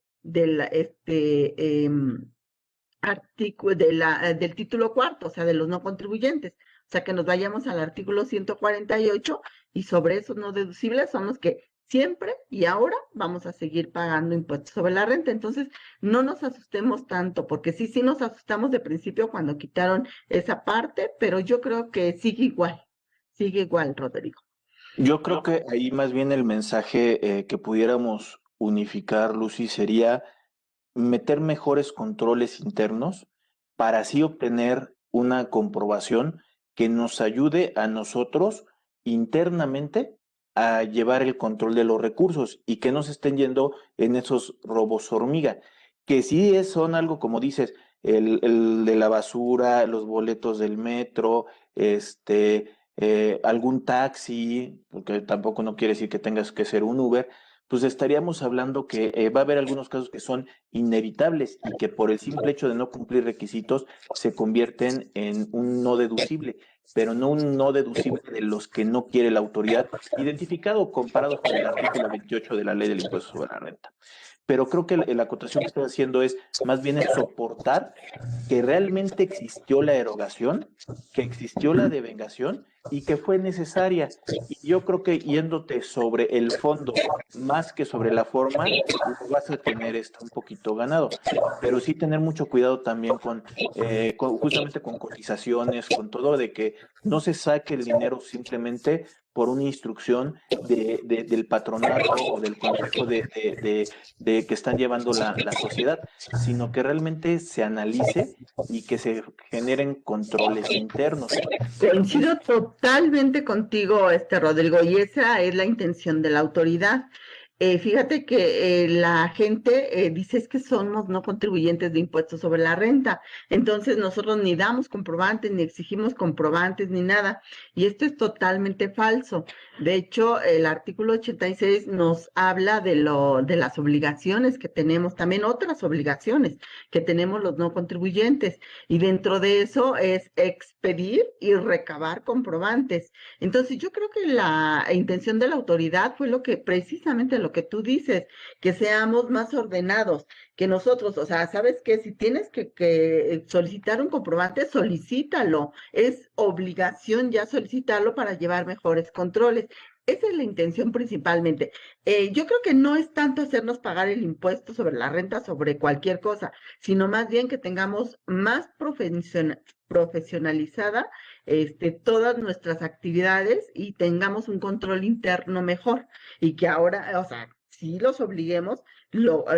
artículo del título cuarto, o sea, de los no contribuyentes. O sea, que nos vayamos al artículo 148 y sobre esos no deducibles son los que siempre y ahora vamos a seguir pagando impuestos sobre la renta. Entonces, no nos asustemos tanto, porque sí nos asustamos de principio cuando quitaron esa parte, pero yo creo que sigue igual, Rodrigo. Yo creo que ahí más bien el mensaje que pudiéramos unificar, Lucy, sería meter mejores controles internos para así obtener una comprobación que nos ayude a nosotros internamente a llevar el control de los recursos y que no se estén yendo en esos robos hormiga, que sí son algo como dices, el de la basura, los boletos del metro, algún taxi, porque tampoco no quiere decir que tengas que ser un Uber, pues estaríamos hablando que va a haber algunos casos que son inevitables y que por el simple hecho de no cumplir requisitos se convierten en un no deducible, pero no un no deducible de los que no quiere la autoridad, identificado comparados con el artículo 28 de la Ley del Impuesto sobre la Renta. Pero creo que la acotación que estoy haciendo es más bien es soportar que realmente existió la erogación, que existió la devengación y que fue necesaria. Y yo creo que yéndote sobre el fondo más que sobre la forma, lo vas a tener esto un poquito ganado. Pero sí tener mucho cuidado también justamente con cotizaciones, con todo, de que no se saque el dinero simplemente por una instrucción del patronato o del consejo de que están llevando la sociedad, sino que realmente se analice y que se generen controles internos. Coincido totalmente contigo, Rodrigo, y esa es la intención de la autoridad. Fíjate que la gente dice es que somos no contribuyentes de impuestos sobre la renta, entonces nosotros ni damos comprobantes, ni exigimos comprobantes, ni nada, y esto es totalmente falso. De hecho, el artículo 86 nos habla de las obligaciones que tenemos, también otras obligaciones que tenemos los no contribuyentes, y dentro de eso es expedir y recabar comprobantes. Entonces, yo creo que la intención de la autoridad fue precisamente lo que tú dices, que seamos más ordenados, que nosotros, o sea, ¿sabes qué? Si tienes que solicitar un comprobante, solicítalo. Es obligación ya solicitarlo para llevar mejores controles. Esa es la intención principalmente. Yo creo que no es tanto hacernos pagar el impuesto sobre la renta, sobre cualquier cosa, sino más bien que tengamos más profesionalizada todas nuestras actividades y tengamos un control interno mejor y que ahora, o sea, sí los obliguemos,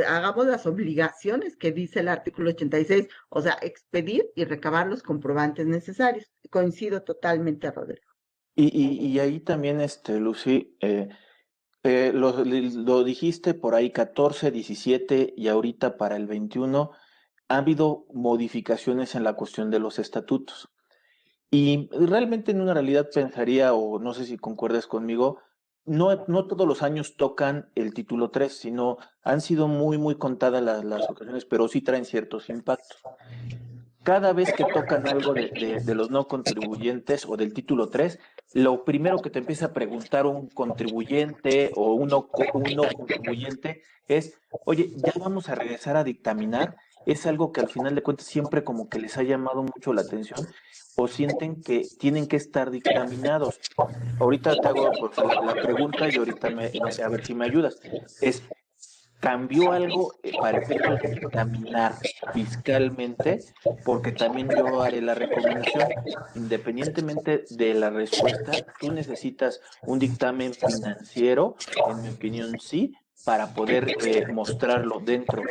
hagamos las obligaciones que dice el artículo 86, o sea, expedir y recabar los comprobantes necesarios. Coincido totalmente, Rodrigo. Y ahí también, Lucy, lo dijiste por ahí 14, 17 y ahorita para el 21 ha habido modificaciones en la cuestión de los estatutos. Y realmente en una realidad pensaría, o no sé si concuerdas conmigo, no todos los años tocan el título 3, sino han sido muy contadas las ocasiones, pero sí traen ciertos impactos. Cada vez que tocan algo de los no contribuyentes o del título 3, lo primero que te empieza a preguntar un contribuyente o uno contribuyente es, oye, ya vamos a regresar a dictaminar. Es algo que al final de cuentas siempre como que les ha llamado mucho la atención o sienten que tienen que estar dictaminados. Ahorita te hago pues, la pregunta y ahorita a ver si me ayudas. ¿Cambió algo para efectos de dictaminar fiscalmente? Porque también yo haré la recomendación, independientemente de la respuesta, tú necesitas un dictamen financiero, en mi opinión sí, para poder mostrarlo dentro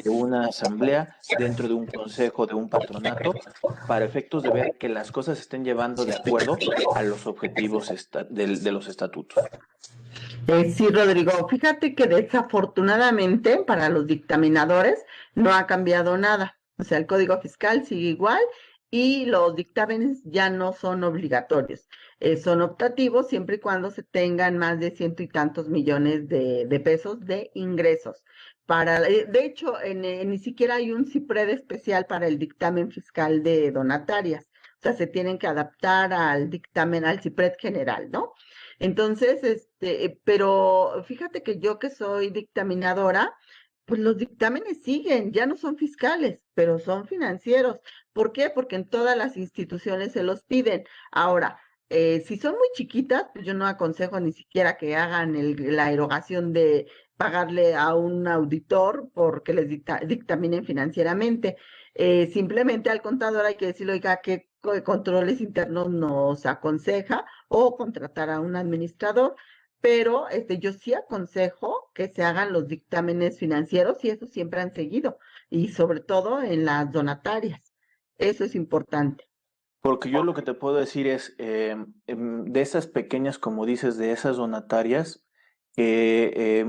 de una asamblea, dentro de un consejo, de un patronato, para efectos de ver que las cosas se estén llevando de acuerdo a los objetivos de los estatutos. Sí, Rodrigo, fíjate que desafortunadamente para los dictaminadores no ha cambiado nada. O sea, el código fiscal sigue igual y los dictámenes ya no son obligatorios. Son optativos siempre y cuando se tengan más de ciento y tantos millones de pesos de ingresos. De hecho, ni siquiera hay un CIPRED especial para el dictamen fiscal de donatarias. O sea, se tienen que adaptar al dictamen, al CIPRED general, ¿no? Entonces, pero fíjate que yo que soy dictaminadora, pues los dictámenes siguen, ya no son fiscales, pero son financieros. ¿Por qué? Porque en todas las instituciones se los piden. Ahora, si son muy chiquitas, pues yo no aconsejo ni siquiera que hagan la erogación de pagarle a un auditor porque les dictaminen financieramente. Simplemente al contador hay que decirle, oiga, ¿qué controles internos nos aconseja? O contratar a un administrador, pero yo sí aconsejo que se hagan los dictámenes financieros y eso siempre han seguido, y sobre todo en las donatarias. Eso es importante. Porque yo lo que te puedo decir es, de esas pequeñas, como dices, de esas donatarias,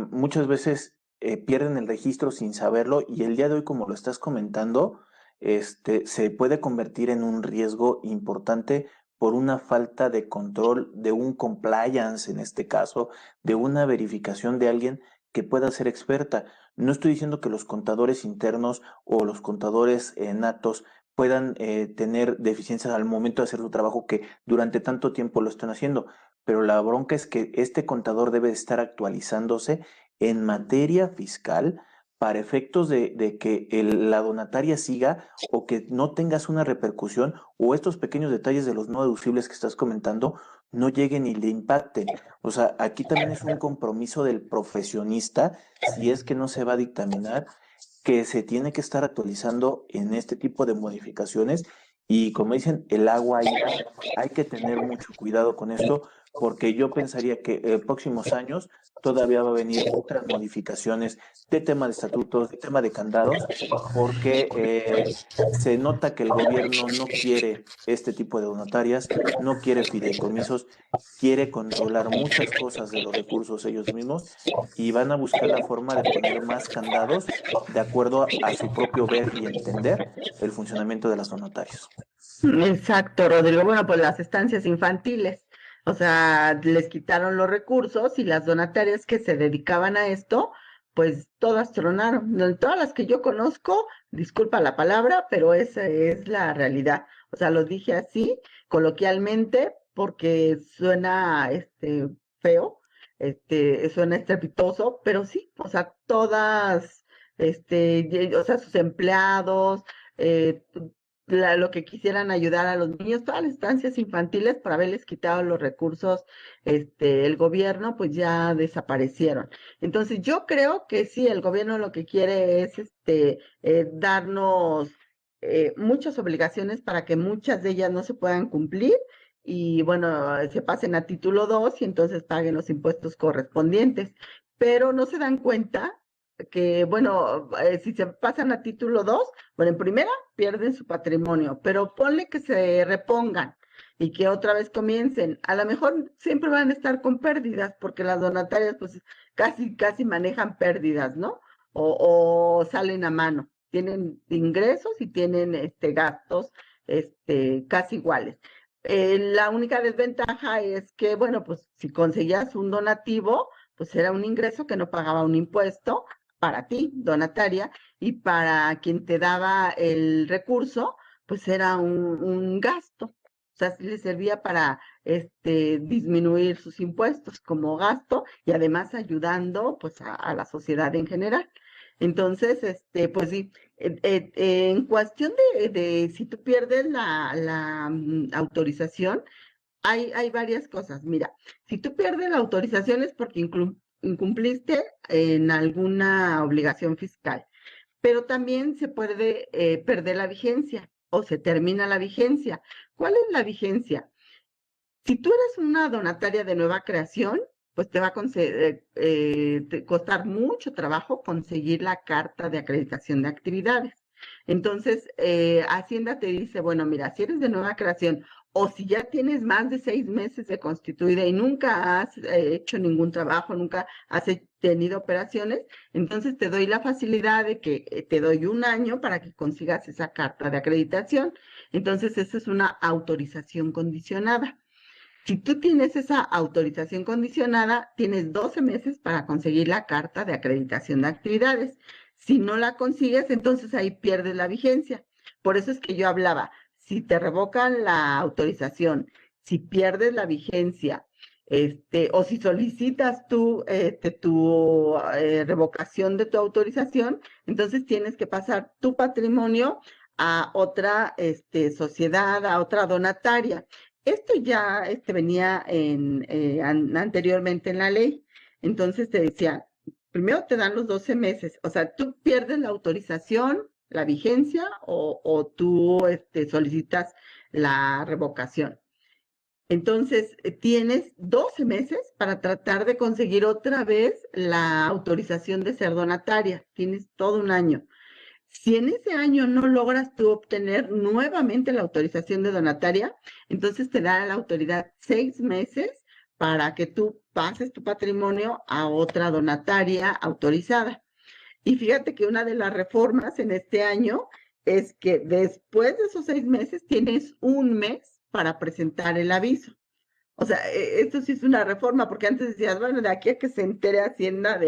muchas veces pierden el registro sin saberlo y el día de hoy, como lo estás comentando, se puede convertir en un riesgo importante por una falta de control, de un compliance en este caso, de una verificación de alguien que pueda ser experta. No estoy diciendo que los contadores internos o los contadores natos puedan tener deficiencias al momento de hacer su trabajo, que durante tanto tiempo lo están haciendo, pero la bronca es que este contador debe estar actualizándose en materia fiscal para efectos de que la donataria siga o que no tengas una repercusión, o estos pequeños detalles de los no deducibles que estás comentando no lleguen y le impacten. O sea, aquí también es un compromiso del profesionista, si es que no se va a dictaminar, que se tiene que estar actualizando en este tipo de modificaciones. Y como dicen, el agua ahí va. Hay que tener mucho cuidado con esto, porque yo pensaría que en próximos años todavía va a venir otras modificaciones de tema de estatutos, de tema de candados, porque se nota que el gobierno no quiere este tipo de donatarias, no quiere fideicomisos, quiere controlar muchas cosas de los recursos ellos mismos, y van a buscar la forma de poner más candados de acuerdo a su propio ver y entender el funcionamiento de las donatarias. Exacto, Rodrigo. Bueno, pues las estancias infantiles, o sea, les quitaron los recursos y las donatarias que se dedicaban a esto, pues todas tronaron. No, todas las que yo conozco, disculpa la palabra, pero esa es la realidad. O sea, lo dije así, coloquialmente, porque suena feo, suena estrepitoso, pero sí, o sea, todas, o sea, sus empleados, eh, lo que quisieran ayudar a los niños, todas las estancias infantiles por haberles quitado los recursos, el gobierno, pues ya desaparecieron. Entonces, yo creo que sí, el gobierno lo que quiere es darnos muchas obligaciones para que muchas de ellas no se puedan cumplir y bueno, se pasen a título 2 y entonces paguen los impuestos correspondientes. Pero no se dan cuenta que, bueno, si se pasan a título 2, bueno, en primera pierden su patrimonio, pero ponle que se repongan y que otra vez comiencen. A lo mejor siempre van a estar con pérdidas porque las donatarias pues casi manejan pérdidas, ¿no? O salen a mano. Tienen ingresos y tienen gastos casi iguales. La única desventaja es que, bueno, pues si conseguías un donativo, pues era un ingreso que no pagaba un impuesto para ti, donataria, y para quien te daba el recurso, pues era un gasto. O sea, sí le servía para disminuir sus impuestos como gasto y además ayudando pues a la sociedad en general. Entonces, pues sí, en cuestión de si tú pierdes la autorización, hay varias cosas. Mira, si tú pierdes la autorización es porque incumpliste en alguna obligación fiscal, pero también se puede perder la vigencia o se termina la vigencia. ¿Cuál es la vigencia? Si tú eres una donataria de nueva creación, pues te va a costar mucho trabajo conseguir la carta de acreditación de actividades. Entonces, Hacienda te dice, bueno, mira, si eres de nueva creación o si ya tienes más de 6 meses de constituida y nunca has hecho ningún trabajo, nunca has tenido operaciones, entonces te doy la facilidad de que te doy un año para que consigas esa carta de acreditación. Entonces, esa es una autorización condicionada. Si tú tienes esa autorización condicionada, tienes 12 meses para conseguir la carta de acreditación de actividades. Si no la consigues, entonces ahí pierdes la vigencia. Por eso es que yo hablaba, si te revocan la autorización, si pierdes la vigencia, o si solicitas tu revocación de tu autorización, entonces tienes que pasar tu patrimonio a otra sociedad, a otra donataria. Esto ya venía anteriormente en la ley. Entonces te decía, primero te dan los 12 meses, o sea, tú pierdes la autorización, la vigencia, o tú solicitas la revocación. Entonces, tienes 12 meses para tratar de conseguir otra vez la autorización de ser donataria. Tienes todo un año. Si en ese año no logras tú obtener nuevamente la autorización de donataria, entonces te da la autoridad 6 meses para que tú pases tu patrimonio a otra donataria autorizada. Y fíjate que una de las reformas en este año es que después de esos 6 meses tienes un mes para presentar el aviso. O sea, esto sí es una reforma, porque antes decías, bueno, de aquí a que se entere Hacienda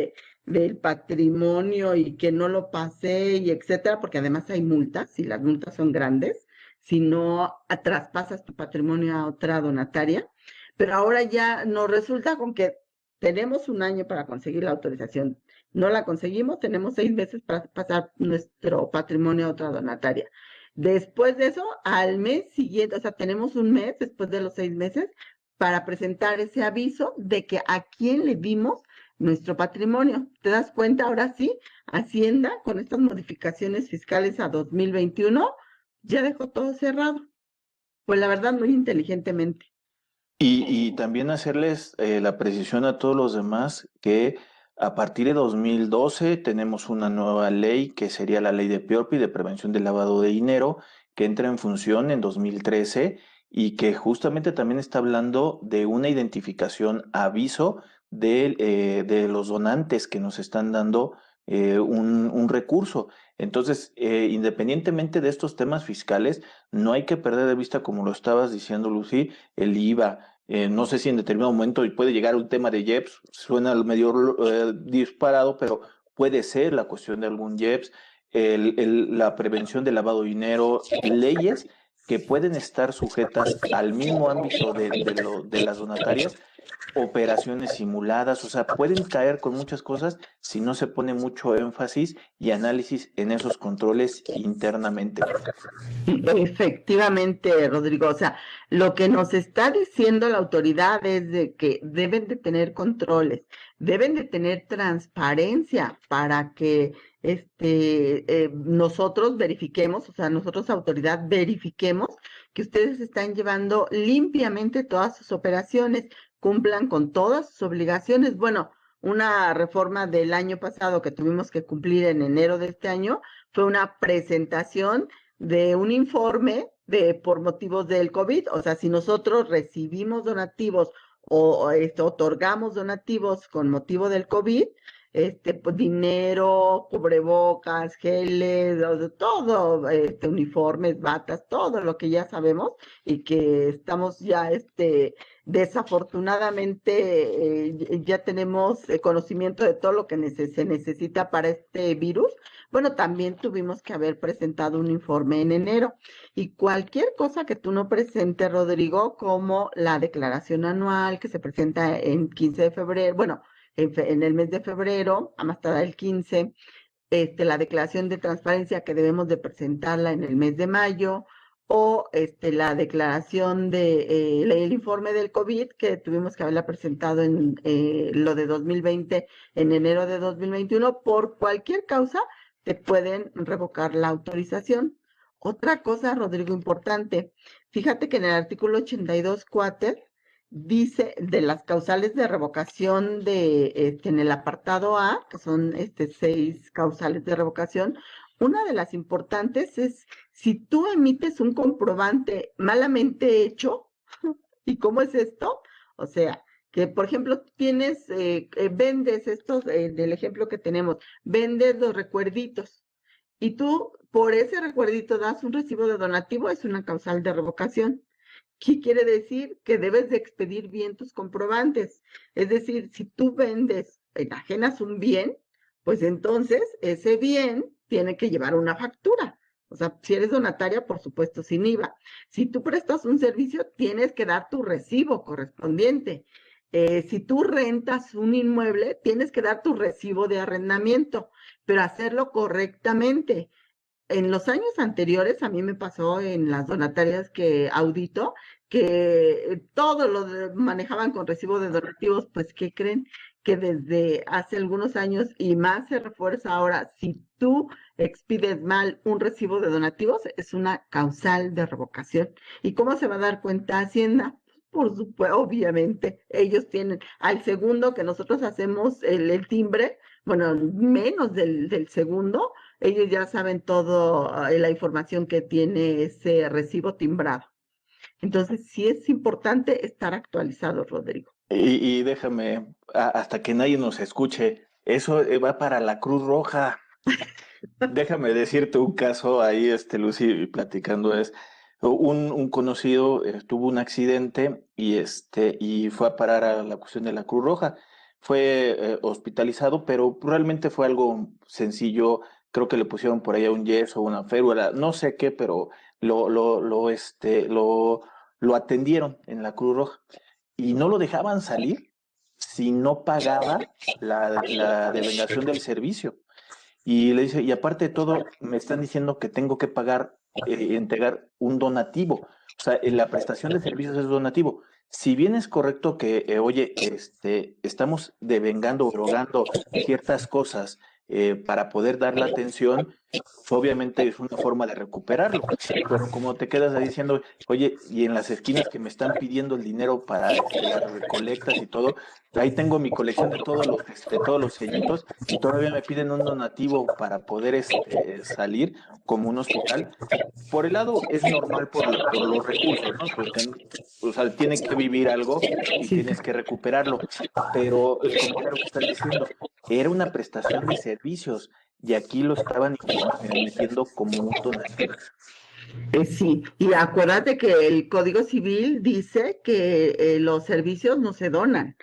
del patrimonio y que no lo pase y etcétera, porque además hay multas y las multas son grandes si no traspasas tu patrimonio a otra donataria. Pero ahora ya nos resulta con que tenemos un año para conseguir la autorización. No la conseguimos, tenemos 6 meses para pasar nuestro patrimonio a otra donataria. Después de eso, al mes siguiente, o sea, tenemos un mes después de los 6 meses para presentar ese aviso de que a quién le dimos nuestro patrimonio. ¿Te das cuenta? Ahora sí, Hacienda, con estas modificaciones fiscales a 2021, ya dejó todo cerrado. Pues la verdad, muy inteligentemente. Y también hacerles la precisión a todos los demás que a partir de 2012 tenemos una nueva ley que sería la ley de PIORPI de prevención del lavado de dinero que entra en función en 2013 y que justamente también está hablando de una identificación aviso de los donantes que nos están dando un recurso. Entonces, independientemente de estos temas fiscales, no hay que perder de vista, como lo estabas diciendo, Lucy, el IVA. No sé si en determinado momento puede llegar un tema de IEPS, suena medio disparado, pero puede ser la cuestión de algún IEPS, la prevención del lavado de dinero, leyes que pueden estar sujetas al mismo ámbito de las donatarias, operaciones simuladas, o sea, pueden caer con muchas cosas si no se pone mucho énfasis y análisis en esos controles internamente. Efectivamente, Rodrigo. O sea, lo que nos está diciendo la autoridad es de que deben de tener controles, deben de tener transparencia para que nosotros verifiquemos, o sea, nosotros autoridad verifiquemos que ustedes están llevando limpiamente todas sus operaciones, cumplan con todas sus obligaciones. Bueno, una reforma del año pasado que tuvimos que cumplir en enero de este año fue una presentación de un informe por motivos del COVID. O sea, si nosotros recibimos donativos o otorgamos donativos con motivo del COVID, pues dinero, cubrebocas, geles, todo, uniformes, batas, todo lo que ya sabemos y que estamos ya, desafortunadamente, ya tenemos conocimiento de todo lo que se necesita para este virus. Bueno, también tuvimos que haber presentado un informe en enero y cualquier cosa que tú no presentes, Rodrigo, como la declaración anual que se presenta en 15 de febrero, bueno, en el mes de febrero, a más tardar el 15, la declaración de transparencia que debemos de presentarla en el mes de mayo, o la declaración el informe del COVID que tuvimos que haberla presentado en lo de 2020, en enero de 2021, por cualquier causa te pueden revocar la autorización. Otra cosa, Rodrigo, importante, fíjate que en el artículo 82 cuater dice de las causales de revocación en el apartado A, que son 6 causales de revocación. Una de las importantes es si tú emites un comprobante malamente hecho. ¿Y cómo es esto? O sea, que por ejemplo tienes, vendes estos, del ejemplo que tenemos, vendes los recuerditos y tú por ese recuerdito das un recibo de donativo, es una causal de revocación. ¿Qué quiere decir? Que debes de expedir bien tus comprobantes. Es decir, si tú vendes, enajenas un bien, pues entonces ese bien tiene que llevar una factura. O sea, si eres donataria, por supuesto, sin IVA. Si tú prestas un servicio, tienes que dar tu recibo correspondiente. Si tú rentas un inmueble, tienes que dar tu recibo de arrendamiento, pero hacerlo correctamente. En los años anteriores, a mí me pasó en las donatarias que audito, que todo manejaban con recibo de donativos. Pues, ¿qué creen? Que desde hace algunos años y más se refuerza ahora, si tú expides mal un recibo de donativos, es una causal de revocación. ¿Y cómo se va a dar cuenta Hacienda? Por supuesto, obviamente, ellos tienen al segundo que nosotros hacemos el timbre, bueno, menos del segundo, ellos ya saben todo, la información que tiene ese recibo timbrado. Entonces, sí es importante estar actualizado, Rodrigo. Y déjame, hasta que nadie nos escuche, eso va para la Cruz Roja. Déjame decirte un caso ahí, Lucy, platicando es, Un conocido tuvo un accidente y fue a parar a la cuestión de la Cruz Roja. Fue hospitalizado, pero realmente fue algo sencillo. Creo que le pusieron por ahí un yeso, una férula, no sé qué, pero lo atendieron en la Cruz Roja y no lo dejaban salir si no pagaba la devengación del servicio. Y le dice, y aparte de todo, me están diciendo que tengo que pagar, entregar un donativo. O sea, la prestación de servicios es donativo. Si bien es correcto que, oye, estamos devengando o rogando ciertas cosas para poder dar la atención, pues obviamente es una forma de recuperarlo. Pero como te quedas ahí diciendo, oye, y en las esquinas que me están pidiendo el dinero para las recolectas y todo, ahí tengo mi colección de todos los sellitos y todavía me piden un donativo para poder salir como un hospital. Por el lado es normal por los recursos, ¿no? Porque o sea, tiene que vivir algo y Sí, tienes que recuperarlo. Pero como lo que están diciendo, era una prestación de servicios y aquí lo estaban metiendo como un donativo. sí, y acuérdate que el Código Civil dice que los servicios no se donan.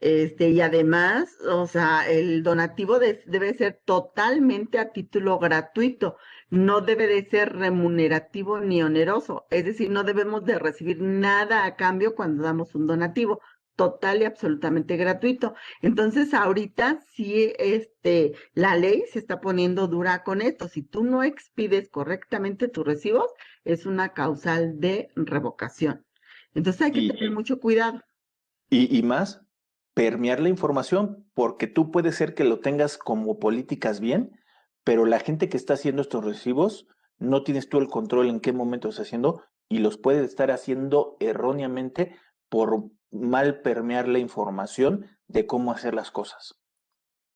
Y además, o sea, el donativo debe ser totalmente a título gratuito, no debe de ser remunerativo ni oneroso, es decir, no debemos de recibir nada a cambio cuando damos un donativo, total y absolutamente gratuito. Entonces, ahorita sí, la ley se está poniendo dura con esto. Si tú no expides correctamente tus recibos, es una causal de revocación. Entonces hay que Y, tener mucho cuidado. y más, permear la información, porque tú puede ser que lo tengas como políticas bien, pero la gente que está haciendo estos recibos, no tienes tú el control en qué momento está haciendo y los puede estar haciendo erróneamente por mal permear la información de cómo hacer las cosas.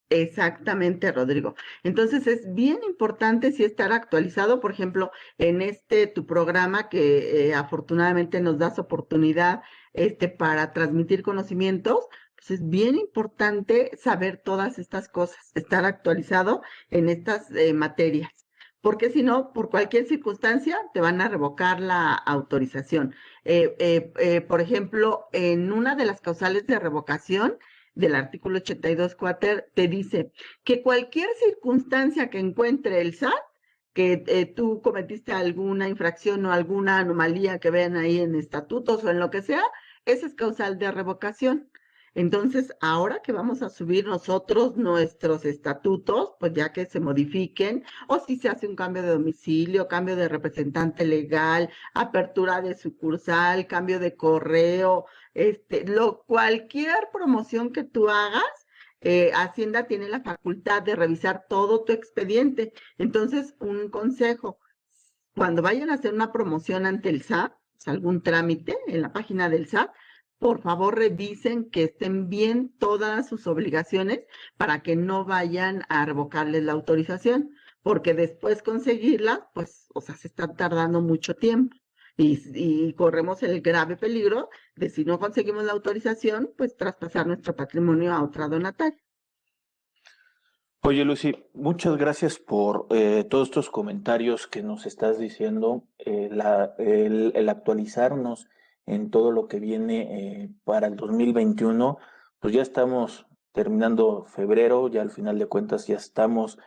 Exactamente, Rodrigo. Entonces es bien importante sí estar actualizado, por ejemplo, en tu programa que afortunadamente nos das oportunidad para transmitir conocimientos, pues es bien importante saber todas estas cosas, estar actualizado en estas materias, porque si no, por cualquier circunstancia te van a revocar la autorización. Por ejemplo, en una de las causales de revocación del artículo 82 cuater, te dice que cualquier circunstancia que encuentre el SAT, que tú cometiste alguna infracción o alguna anomalía que vean ahí en estatutos o en lo que sea, esa es causal de revocación. Entonces, ahora que vamos a subir nosotros nuestros estatutos, pues ya que se modifiquen, o si se hace un cambio de domicilio, cambio de representante legal, apertura de sucursal, cambio de correo, cualquier promoción que tú hagas, Hacienda tiene la facultad de revisar todo tu expediente. Entonces, un consejo, cuando vayan a hacer una promoción ante el SAT, o sea, algún trámite en la página del SAT, por favor revisen que estén bien todas sus obligaciones para que no vayan a revocarles la autorización, porque después conseguirla, pues, o sea, se está tardando mucho tiempo. Y corremos el grave peligro de si no conseguimos la autorización, pues traspasar nuestro patrimonio a otra donataria. Oye, Lucy, muchas gracias por todos estos comentarios que nos estás diciendo, el actualizarnos en todo lo que viene para el 2021. Pues ya estamos terminando febrero, ya al final de cuentas ya estamos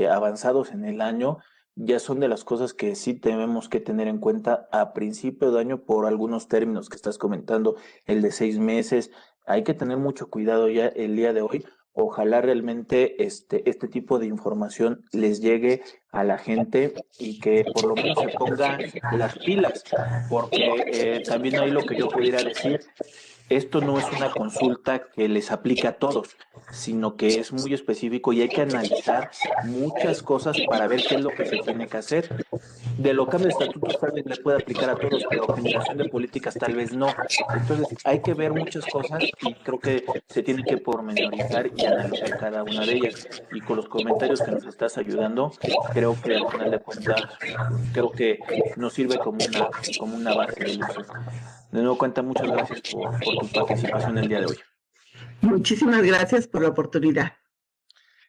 avanzados en el año. Ya son de las cosas que sí tenemos que tener en cuenta a principio de año por algunos términos que estás comentando, el de 6 meses. Hay que tener mucho cuidado ya el día de hoy. Ojalá realmente este tipo de información les llegue a la gente y que por lo menos se pongan las pilas, porque también ahí lo que yo pudiera decir, esto no es una consulta que les aplique a todos, sino que es muy específico y hay que analizar muchas cosas para ver qué es lo que se tiene que hacer. De lo cambio de estatutos tal vez le pueda aplicar a todos, pero generación de políticas tal vez no. Entonces hay que ver muchas cosas y creo que se tiene que pormenorizar y analizar cada una de ellas. Y con los comentarios que nos estás ayudando, creo que al final de cuentas, creo que nos sirve como una base de luces. De nuevo cuenta, muchas gracias por tu participación el día de hoy. Muchísimas gracias por la oportunidad.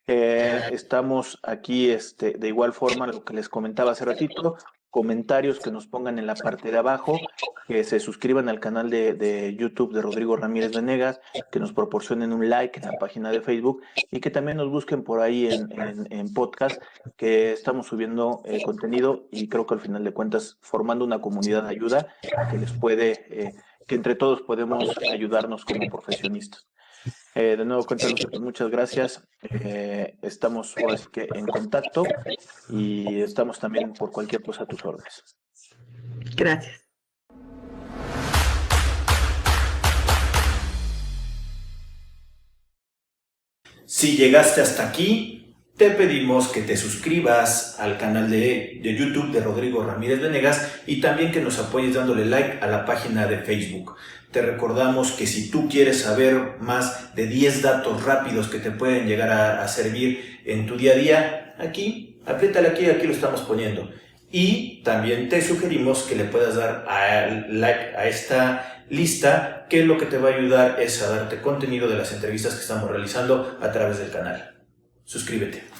Estamos aquí, de igual forma, lo que les comentaba hace ratito, comentarios que nos pongan en la parte de abajo, que se suscriban al canal de YouTube de Rodrigo Ramírez Venegas, que nos proporcionen un like en la página de Facebook y que también nos busquen por ahí en podcast, que estamos subiendo contenido y creo que al final de cuentas formando una comunidad de ayuda que les puede, que entre todos podemos ayudarnos como profesionistas. De nuevo, cuéntanos, pues muchas gracias. Estamos ahora sí que en contacto y estamos también por cualquier cosa a tus órdenes. Gracias. Si llegaste hasta aquí, te pedimos que te suscribas al canal de YouTube de Rodrigo Ramírez Venegas y también que nos apoyes dándole like a la página de Facebook. Te recordamos que si tú quieres saber más de 10 datos rápidos que te pueden llegar a servir en tu día a día, aquí, apriétale aquí lo estamos poniendo. Y también te sugerimos que le puedas dar like a esta lista, que lo que te va a ayudar es a darte contenido de las entrevistas que estamos realizando a través del canal. Suscríbete.